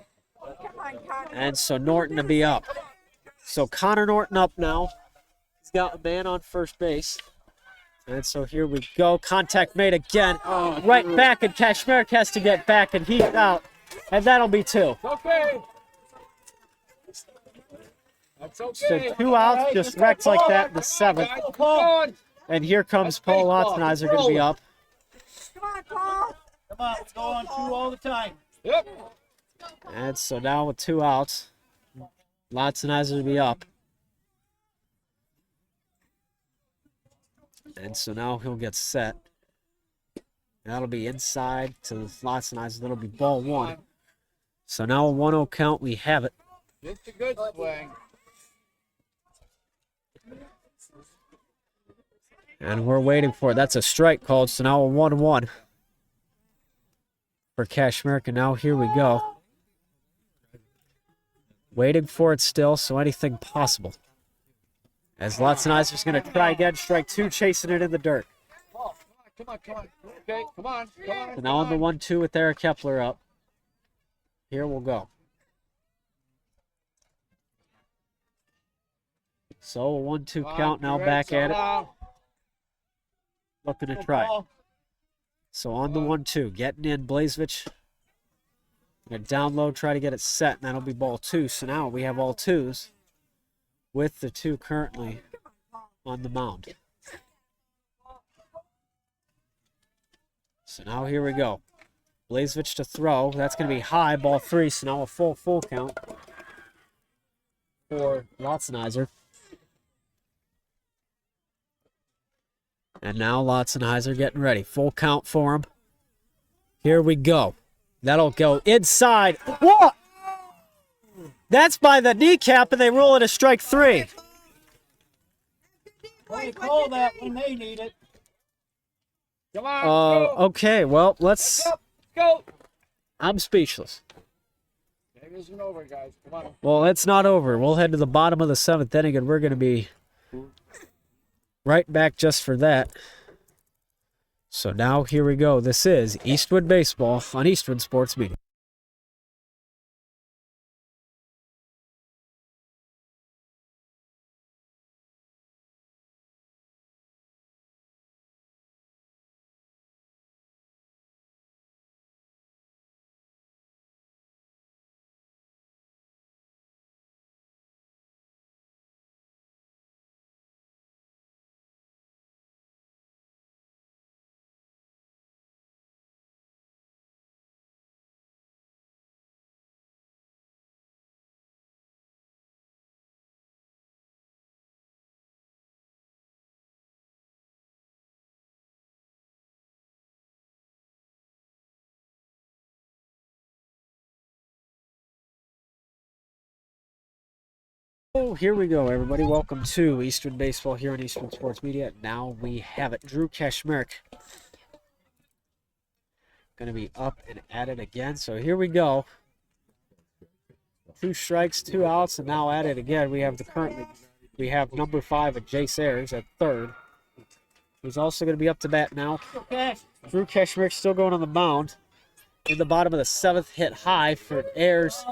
Come on, Connor. And so Norton to be up. So Connor Norton up now. He's got a man on first base. And so here we go. Contact made again. Right back, and Kashmerick has to get back, and he's out. And that'll be 2. Okay. That's okay. So 2 outs, just wrecked like that in the 7th. Guys, come on. And here comes Paul Lotzenizer going to be up. Come on, Paul. Come on, let's go on 2 all the time. Yep. And so now with 2 outs, Lotzenizer to be up. And so now he'll get set. That'll be inside to Lotzenizer. That'll be ball 1. So now a 1-0 count. We have it. Just a good swing. And we're waiting for it. That's a strike called. So now a 1-1 for Kashmerick. And now here we go. Waiting for it still, so anything possible. As Lotzenizer's going to try again, strike 2, chasing it in the dirt. Come on. Okay, come on. So now on the 1-2 with Eric Kepler up. Here we'll go. So a 1-2 count now, back at it. Looking to try. So on the 1-2, getting in Blazevich. Gonna down low, try to get it set, and that'll be ball 2. So now we have all 2s with the 2 currently on the mound. So now here we go. Blazevich to throw. That's going to be high, ball 3. So now a full count for Lotzenizer. And now Lotzenizer getting ready. Full count for him. Here we go. That'll go inside. What? That's by the kneecap, and they rule it a strike 3. They call that when they need it. Come on. Go. Okay, well, let's... Go. I'm speechless. Game isn't over, guys. Come on. Well, it's not over. We'll head to the bottom of the 7th inning, and we're going to be right back just for that. So now here we go. This is Eastwood Baseball on Eastwood Sports Media. Oh, here we go, everybody. Welcome to Eastern Baseball here on Eastern Sports Media. Now we have it. Drew Kashmirk going to be up and at it again. So here we go. 2 strikes, 2 outs, and now at it again. We have number 5 at Jace Ayers at third. He's also going to be up to bat now. Drew Kashmirk still going on the mound. In the bottom of the 7th, hit high for Ayers.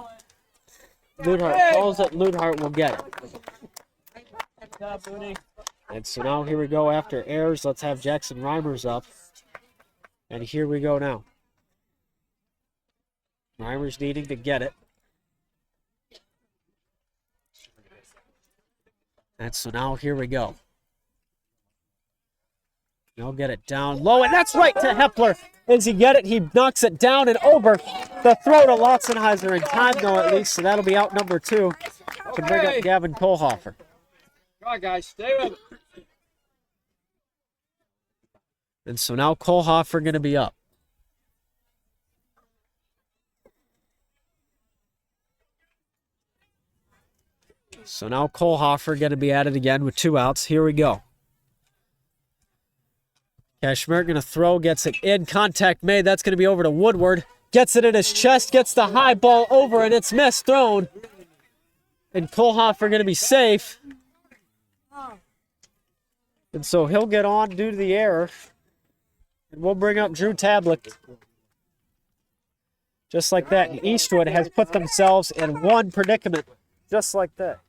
Ludhart calls it. Ludhart will get it. And so now here we go after Ayers. Let's have Jackson Reimers up. And here we go now. Reimers needing to get it. And so now here we go. He'll get it down low, and that's right to Hepler. As he get it, he knocks it down and over. The throw to Lotzenheiser in time, though, at least. So that'll be out number 2 to bring up Gavin Kohlhofer. Come on, guys. Stay with it. And so now Kohlhofer going to be up. So now Kohlhofer going to be at it again with 2 outs. Here we go. Kashmirk going to throw, gets it in, contact made. That's going to be over to Woodward. Gets it in his chest, gets the high ball over, and it's missed, thrown. And Kohlhofer going to be safe. And so he'll get on due to the error. And we'll bring up Drew Tablet. Just like that. And Eastwood has put themselves in one predicament. Just like that.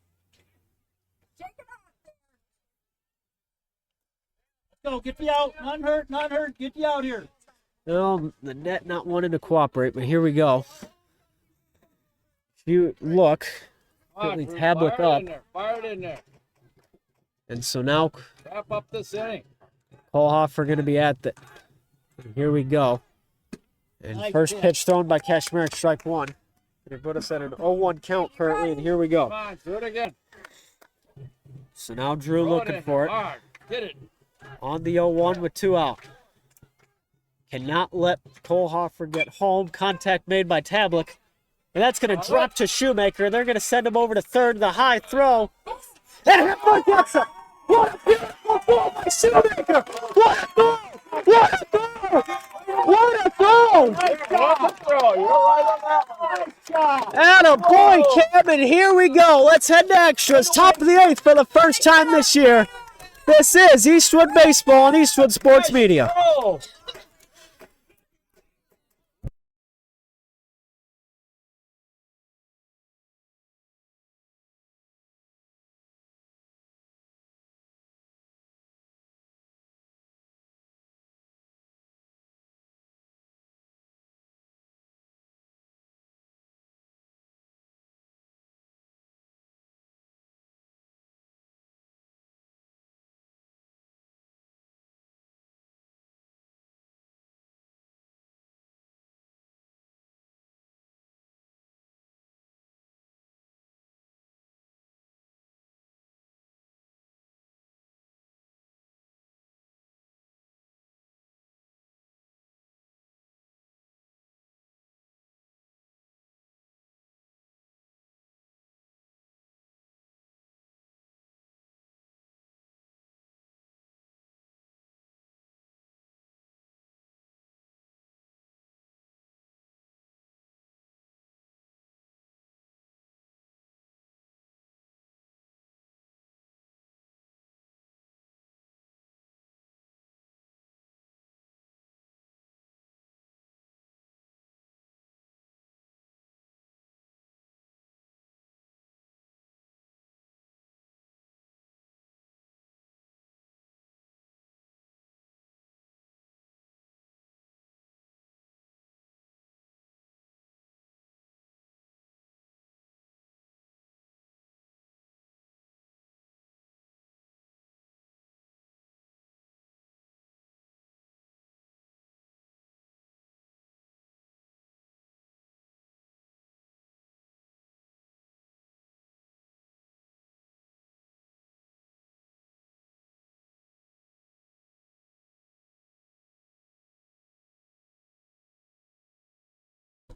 Go, get me out. Not hurt, not hurt. Get you out here. Well, the net not wanting to cooperate, but here we go. If you look, currently Tablet up. Fire it in there. And so now Wrap up this inning. Kohlhofer going to be at the. Here we go. And first pitch thrown by Kashmirk, strike 1. They put us at an 0-1 count currently, and here we go. Come on, do it again. So now Drew Throw looking in for it. hard. Get it. On the 0-1 with 2 out. Cannot let Kohlhofer get home. Contact made by Tablet. And that's going to drop to Shoemaker. They're going to send him over to third. The high throw. And Hepler gets it. What a beautiful throw by Shoemaker. What a throw. What a throw. What a throw. Good throw. You're right on that one. Atta boy, Cam, and here we go. Let's head to extras. Top of the 8th for the first time this year. This is Eastwood Baseball on Eastwood Sports Media. Oh.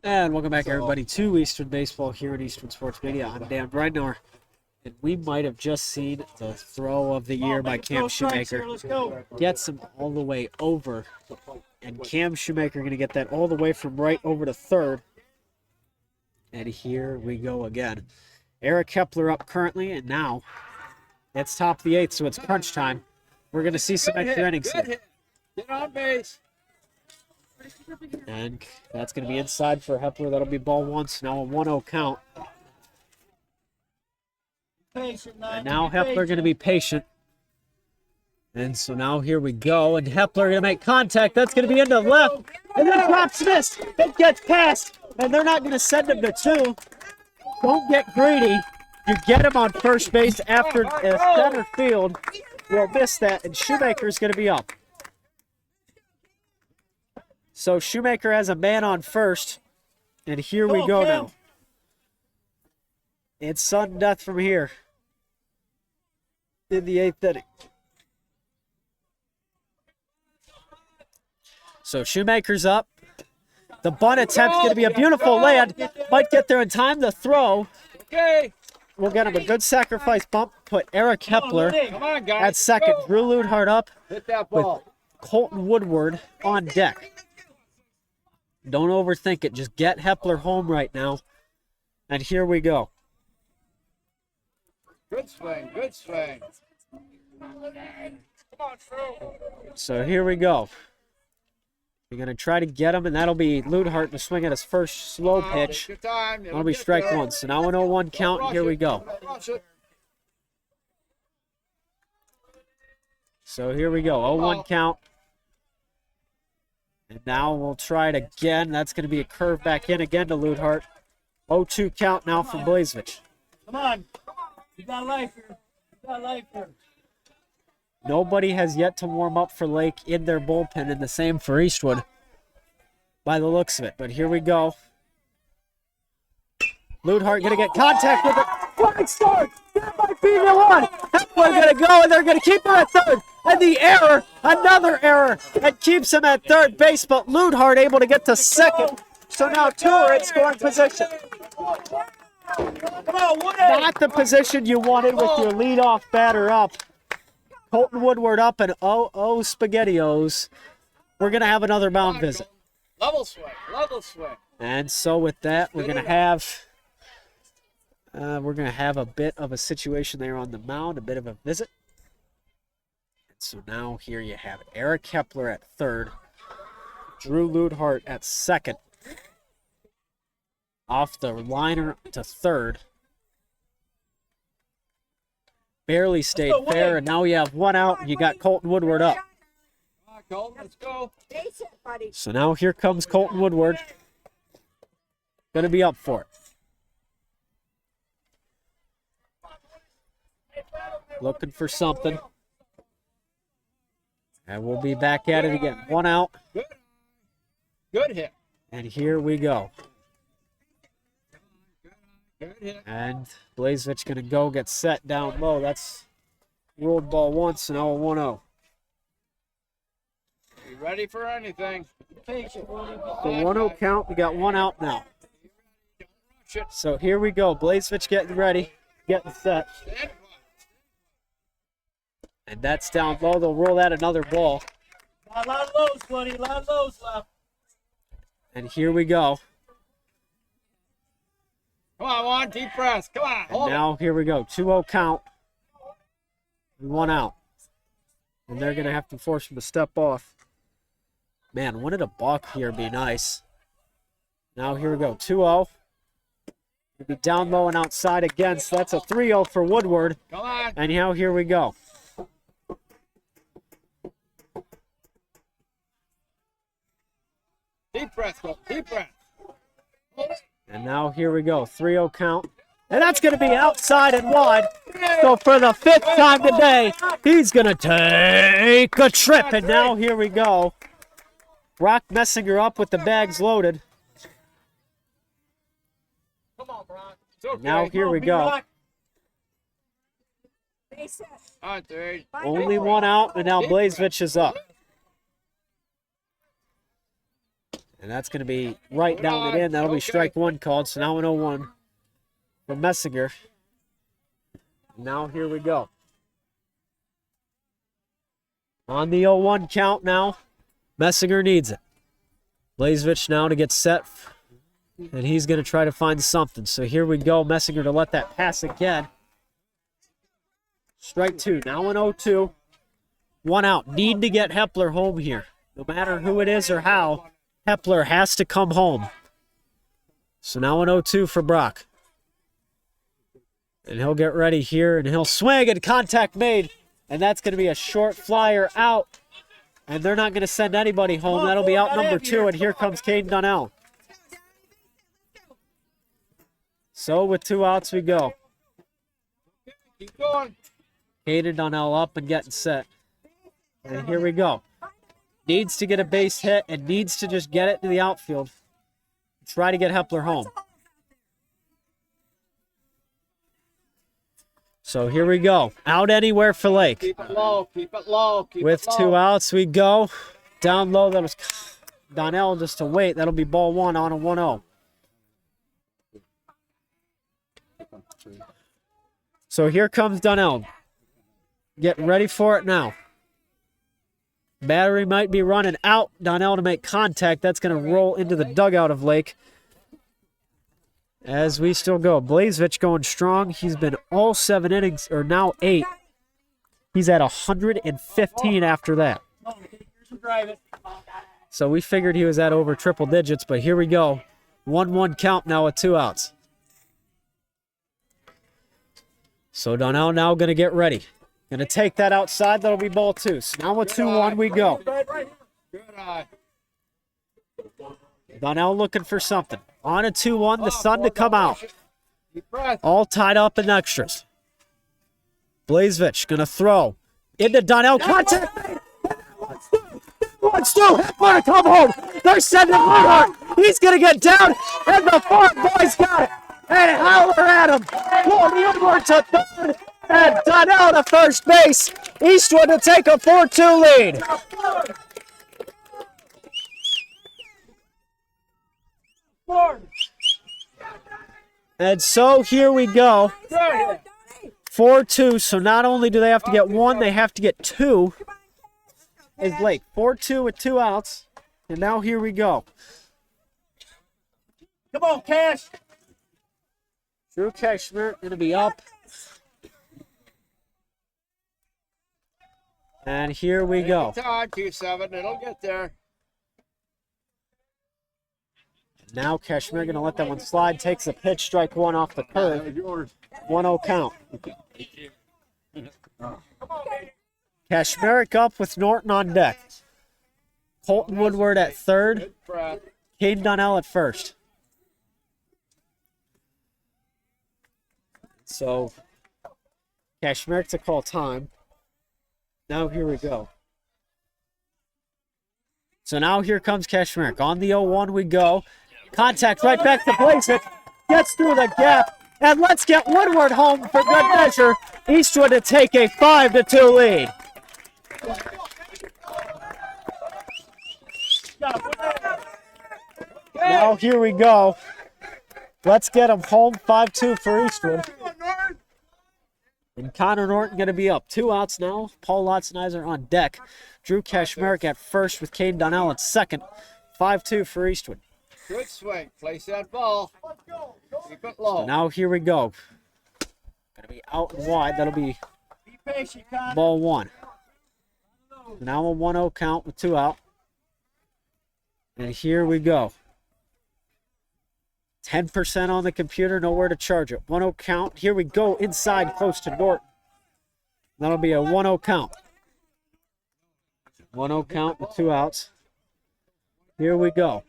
And welcome back, everybody, to Eastern Baseball here at Eastern Sports Media. I'm Dan Ridenour. And we might have just seen the throw of the year by Cam Shoemaker. Let's go. Gets him all the way over. And Cam Shoemaker going to get that all the way from right over to third. And here we go again. Eric Kepler up currently, and now it's top of the eighth, so it's crunch time. We're going to see some extra innings Good here. hit. Get on base. And that's going to be inside for Hepler. That'll be ball one, so now a 1-0 count. Patient, And now Hepler going to be patient. And so now here we go. And Hepler going to make contact. That's going to be into left. And then drops missed. It gets past. And they're not going to send him to two. Don't get greedy. You get him on first base after center field. Will miss that. And Shoemaker's going to be up. So Shoemaker has a man on first. And here we go now. It's sudden death from here in the eighth inning. So Shoemaker's up. The bunt attempt's going to be a beautiful land. Might get there in time to throw. Okay. We'll get him a good sacrifice bump. Put Eric Kepler Come on, guys. at second. Go. Drew Ludhart up Hit that with ball. Colton Woodward on deck. Don't overthink it. Just get Hepler home right now. And here we go. Good swing. Good swing. So here we go. We're going to try to get him, and that'll be Ludhart to swing at his first slow pitch. Good time. That'll be strike one. So now an 0-1 count, and here we go. So here we go, 0-1 count. And now we'll try it again. That's going to be a curve back in again to Ludhart. 0-2 count now for Blazevich. Come on. You got life here. You got life here. Nobody has yet to warm up for Lake in their bullpen, and the same for Eastwood by the looks of it. But here we go. Ludhart going to get contact with it. Flying start. That might be the one. Hepler going to go, and they're going to keep him at third. And the error, another error, that keeps him at third base, but Ludhart able to get to second. So now two are in scoring position. Come on, Not the position you wanted with your leadoff batter up. Colton Woodward up and SpaghettiOs. We're going to have another mound visit. Level swing. Level swing. And so with that, we're going to have a bit of a situation there on the mound, a bit of a visit. And so now here you have Eric Kepler at third, Drew Ludhart at second. Off the liner to third. Barely stayed fair, and now you have one out, and you got Colton Woodward up. Come on, Colton. Let's go. Base it, buddy. So now here comes Colton Woodward. Going to be up for it. Looking for something. And we'll be back at it again. One out, Good. Good hit. and here we go. Good hit. And Blazevich going to go get set down low. That's ruled ball once, and now a 1-0. Be ready for anything. Patient. The 1-0 count, we got one out now. So here we go. Blazevich getting ready, getting set. Stand by. And that's down low. They'll roll that another ball. A lot of lows, buddy. A lot of lows left. And here we go. Come on, Juan. Deep breaths. Come on. And Hold it. now here we go. 2-0 count. And one out. And they're going to have to force him to step off. Man, wouldn't a balk here be nice? Now here we go. 2-0. He'll be down low and outside again. So that's a 3-0 for Woodward. Come on. And now here we go. Deep breath. Go. Deep breath. Hold it. And now here we go. 3-0 count. And that's going to be outside and wide. So for the fifth time today, he's going to take a trip. And now here we go. Brock Messinger up with the bags loaded. Come on, Brock. It's okay. Now here we go. Base it. All right, dude. Only one out, and now Blazevich is up. And that's going to be right down and in. That'll be strike one called. So now an 0-1 for Messinger. Now here we go. On the 0-1 count now. Messinger needs it. Blazevich now to get set. And he's going to try to find something. So here we go. Messinger to let that pass again. Strike two. Now an 0-2. One out. Need to get Hepler home here. No matter who it is or how, Hepler has to come home. So now an 0-2 for Brock. And he'll get ready here, and he'll swing, and contact made. And that's going to be a short flyer out. And they're not going to send anybody home. That'll be out number 2, and here comes Caden Donnell. So with 2 outs we go. Keep going. Caden Donnell up and getting set. And here we go. Needs to get a base hit and needs to just get it to the outfield. Try to get Hepler home. So here we go. Out anywhere for Lake. Keep it low. Keep it low. Keep With it low. 2 outs we go. Down low, that was Donnell just to wait. That'll be ball 1 on a 1-0. So here comes Donnell. Get ready for it now. Battery might be running out. Donnell to make contact. That's going to roll into the dugout of Lake. As we still go. Blazevich going strong. He's been all 7 innings, or now 8. He's at 115 after that. So we figured he was at over triple digits, but here we go. 1-1 count now with 2 outs. So Donnell now going to get ready. Going to take that outside. That'll be ball 2. So now with 2-1 we go. Good eye. Donnell looking for something. On a 2-1, the sun to come out. Deep breath. All tied up in extras. Blazevich going to throw into Donnell. Contact. One still. Hepler to come home. They're sending Woodward. He's going to get down. And the Fort boys got it. And Howler at him. Cody Woodward to third. And Donnell to first base. Eastwood to take a 4-2 lead. And so here we go. 4-2. So not only do they have to get 1, they have to get 2. Is Lake 4-2 with 2 outs. And now here we go. Come on, Cash. Drew Cashmere going to be up. And here we go. Time, 2-7. It'll get there. Now Cashmere going to let that one slide. Takes a pitch, strike 1 off the curve. 1-0 count. Cashmere up with Norton on deck. Colton Woodward at third. Good breath. Caden Donnell at first. So Cashmere to call time. Now here we go. So now here comes Cashmere. On the 0-1 we go. Contact right back to Blazevich. Gets through the gap. And let's get Woodward home for good measure. Eastwood to take a 5-2 lead. Now here we go. Let's get him home. 5-2 for Eastwood. And Connor Norton going to be up. 2 outs now. Paul Lotzenizer on deck. Drew Kashmerek at first with Caden Donnell at second. 5-2 for Eastwood. Good swing. Place that ball. Keep it low. So now here we go. Going to be out and wide. That'll be ball 1. Now a 1-0 count with 2 out. And here we go. 10% on the computer, nowhere to charge it. 1-0 count. Here we go inside close to Norton. That'll be a 1-0 count. 1-0 count with 2 outs. Here we go.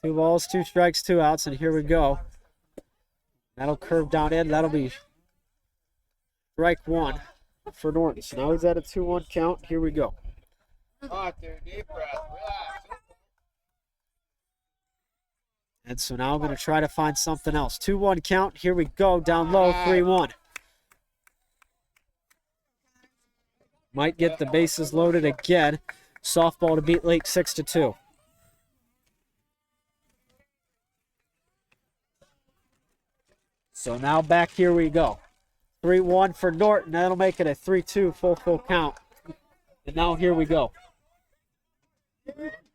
2 balls, 2 strikes, 2 outs, and here we go. That'll curve down in. That'll be strike 1 for Norton. So now he's at a 2-1 count. Here we go. Oh, dude, deep breath. Relax. And so now I'm going to try to find something else. 2-1 count. Here we go. Down low, 3-1. Might get the bases loaded again. Softball to beat Lake 6-2. So now back here we go. 3-1 for Norton. That'll make it a 3-2 full count. And now here we go.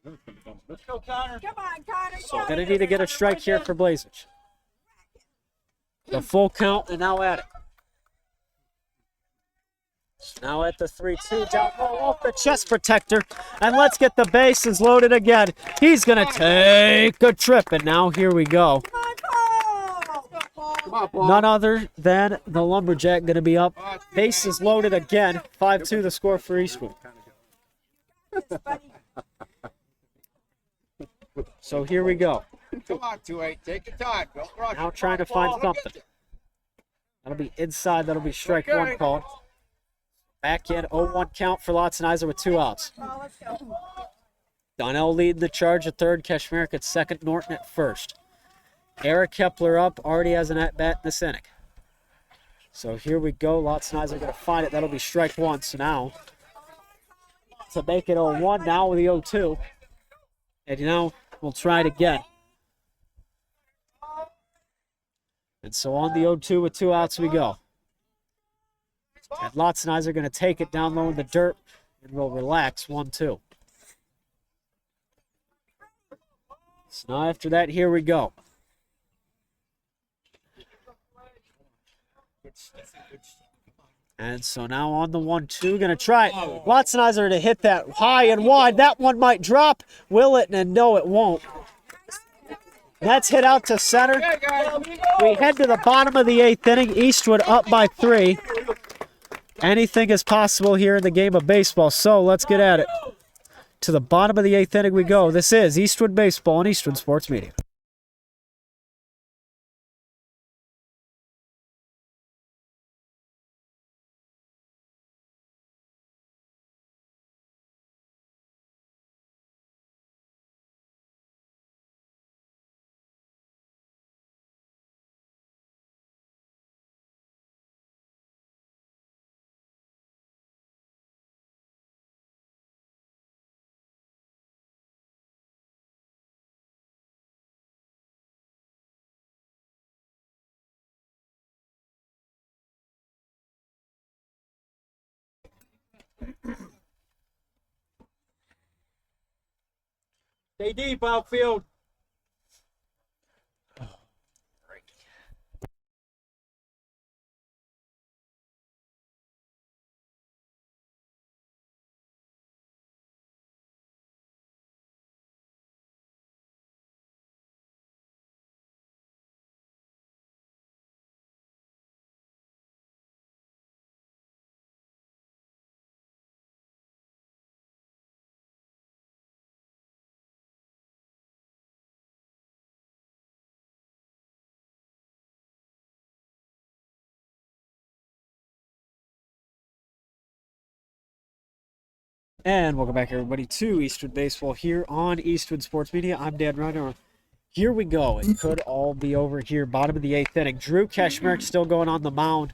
Let's go, Connor. Come on, Connor. So gonna need to get a strike here for Blazers. The full count and now at it. Now at the 3-2, down low off the chest protector. And let's get the bases loaded again. He's going to take a trip. And now here we go. Come on, Paul. None other than the Lumberjack going to be up. Bases loaded again. 5-2 the score for Eastwood. So here we go. Come on, 2-8. Take your time. Don't rush. Now trying to find something. That'll be inside. That'll be strike one called. Back in 0-1 count for Lotzenizer with 2 outs. Oh, let's go. Donnell leading the charge at third. Kashmerick at second. Norton at first. Eric Kepler up. Already has an at-bat in this inning. So here we go. Lotzenizer going to find it. That'll be strike one. So now to make it 0-1 now with the 0-2. And now we'll try it again. And so on the 0-2 with 2 outs we go. And Lotzenizer going to take it down low in the dirt, and we'll relax 1-2. So now after that, here we go. And so now on the 1-2, going to try it. Lotzenizer to hit that high and wide. That one might drop. Will it? And no, it won't. That's hit out to center. We head to the bottom of the 8th inning. Eastwood up by 3. Anything is possible here in the game of baseball, so let's get at it. To the bottom of the 8th inning we go. This is Eastwood Baseball and Eastwood Sports Media. Stay deep, outfield. And welcome back, everybody, to Eastwood Baseball here on Eastwood Sports Media. I'm Dan Ridenour. Here we go. It could all be over here. Bottom of the 8th inning. Drew Kashmerick still going on the mound.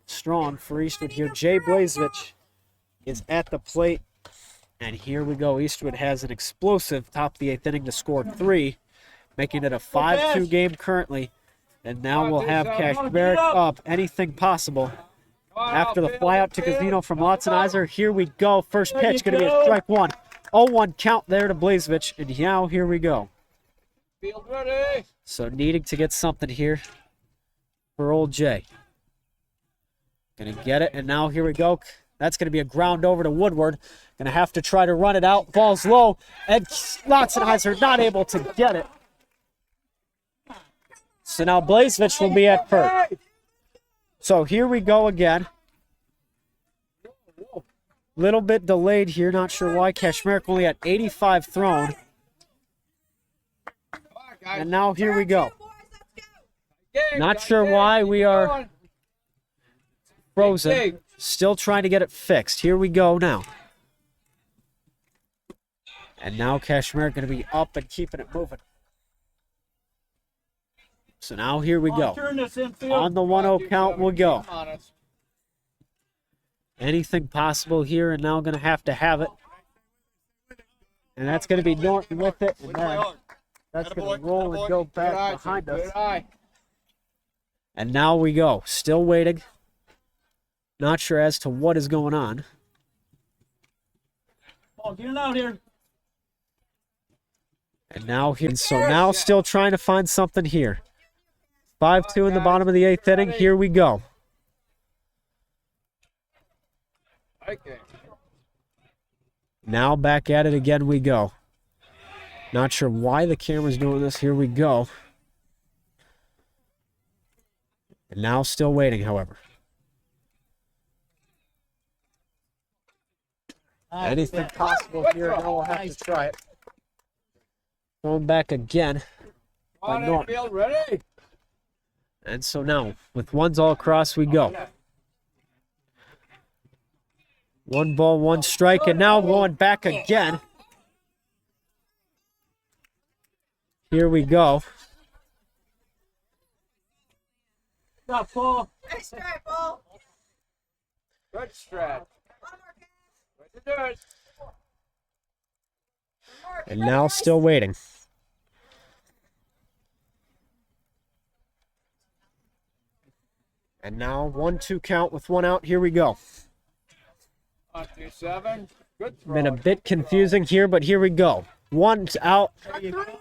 Strong for Eastwood here. Jay Blazevich is at the plate. And here we go. Eastwood has an explosive top of the 8th inning to score 3, making it a 5-2 game currently. And now we'll have Kashmerick up. Anything possible. After the flyout to Casino from Lotzenizer, here we go. First pitch going to be a strike one. 0-1 count there to Blazevich. And now here we go. Field ready. So needing to get something here for old Jay. Going to get it. And now here we go. That's going to be a ground over to Woodward. Going to have to try to run it out. Ball's low. And Lotzenizer not able to get it. So now Blazevich will be at first. So here we go again. Little bit delayed here. Not sure why. Kashmerick only at 85 thrown. And now here we go. Not sure why we are frozen. Still trying to get it fixed. Here we go now. And now Kashmerick going to be up and keeping it moving. So now here we go. On the 1-0 count we'll go. Anything possible here, and now going to have it. And that's going to be Norton with it. And then that's going to roll and go back behind us. And now we go. Still waiting. Not sure as to what is going on. Oh, get it out here. And now here, so now still trying to find something here. 5-2 in the bottom of the 8th inning. Here we go. Okay. Now back at it again we go. Not sure why the camera's doing this. Here we go. And now still waiting, however. Anything possible here. Now we'll have to try it. Going back again. On Norton. infield, ready? And so now, with ones all across, we go. 1 ball, 1 strike, and now going back again. Here we go. Stop, Paul. Nice strike, ball. Good stretch. Way to do it. And now still waiting. And now 1-2 count with 1 out. Here we go. 1-2-7. Good throw. Been a bit confusing here, but here we go. 1's out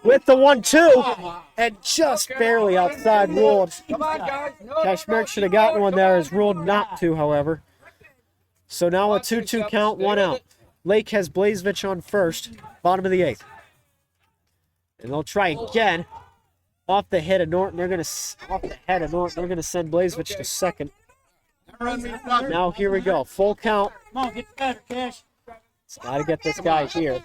with the 1-2, and just barely outside ruled. Come on, guys. No, Cashmere should have gotten one there, is ruled not to, however. So now a 2-2 count, 1 out. Lake has Blazevich on first, bottom of the 8th. And they'll try again. Off the head of Norton, they're gonna send Blazevich to second. Now here we go, full count. Come on, get better, Cash. Got to get this guy here.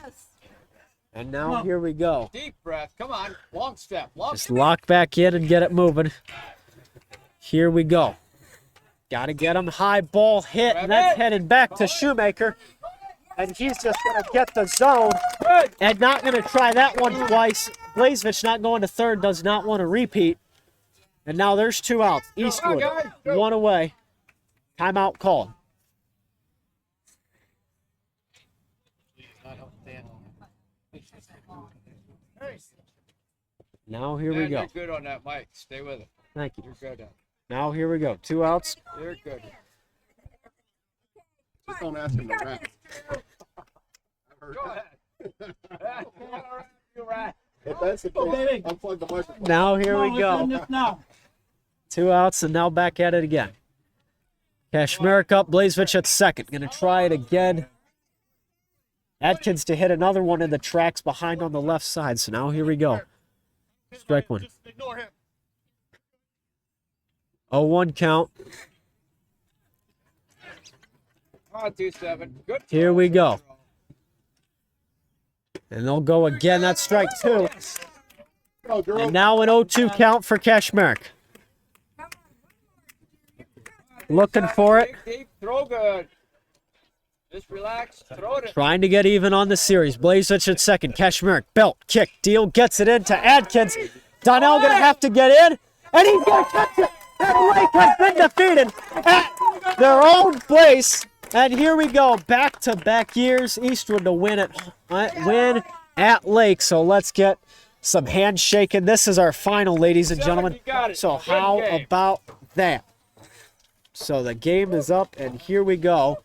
And now here we go. Deep breath. Come on. Long step. Long Just lock back in and get it moving. Here we go. Got to get him. High ball hit, and that's headed back to Shoemaker. And he's just going to get the zone and not going to try that one twice. Blazevich not going to third, does not want to repeat. And now there's 2 outs. Eastwood, 1 away. Timeout called. Now here we go. You're good on that, Mike. Stay with it. Thank you. You're good. Now here we go. 2 outs. You're good. Just don't ask him to rap. Go ahead. You're right. If that's the Go, case, baby. unplug the microphone. Now here we Come on, let's go. end this now. 2 outs, and now back at it again. Kashmerek up, Blazevich at second. Gonna try it again. Adkins to hit another one in the tracks behind on the left side. So now here we go. Strike 1. Just ignore him. 0-1 count. 1-2-7. Good. Here we go. And they'll go again. That's strike 2. Go, girl. And now an 0-2 count for Kashmerek. Looking for it. Deep, throw good. Just relax. Throw it. Trying to get even on the series. Blazevich at second. Kashmerek, belt, kick, deal, gets it into Adkins. Donnell gonna have to get in, and he's gonna catch it. And Lake has been defeated at their own place. And here we go, back-to-back years. Eastwood to win at Lake. So let's get some handshaking. This is our final, ladies and gentlemen. So how about that? So the game is up, and here we go.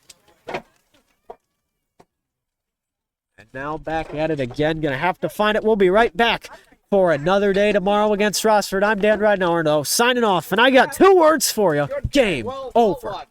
And now back at it again. Gonna have to find it. We'll be right back for another day tomorrow against Rossford. I'm Dan Ridenour, though, signing off, and I got 2 words for you. Game over.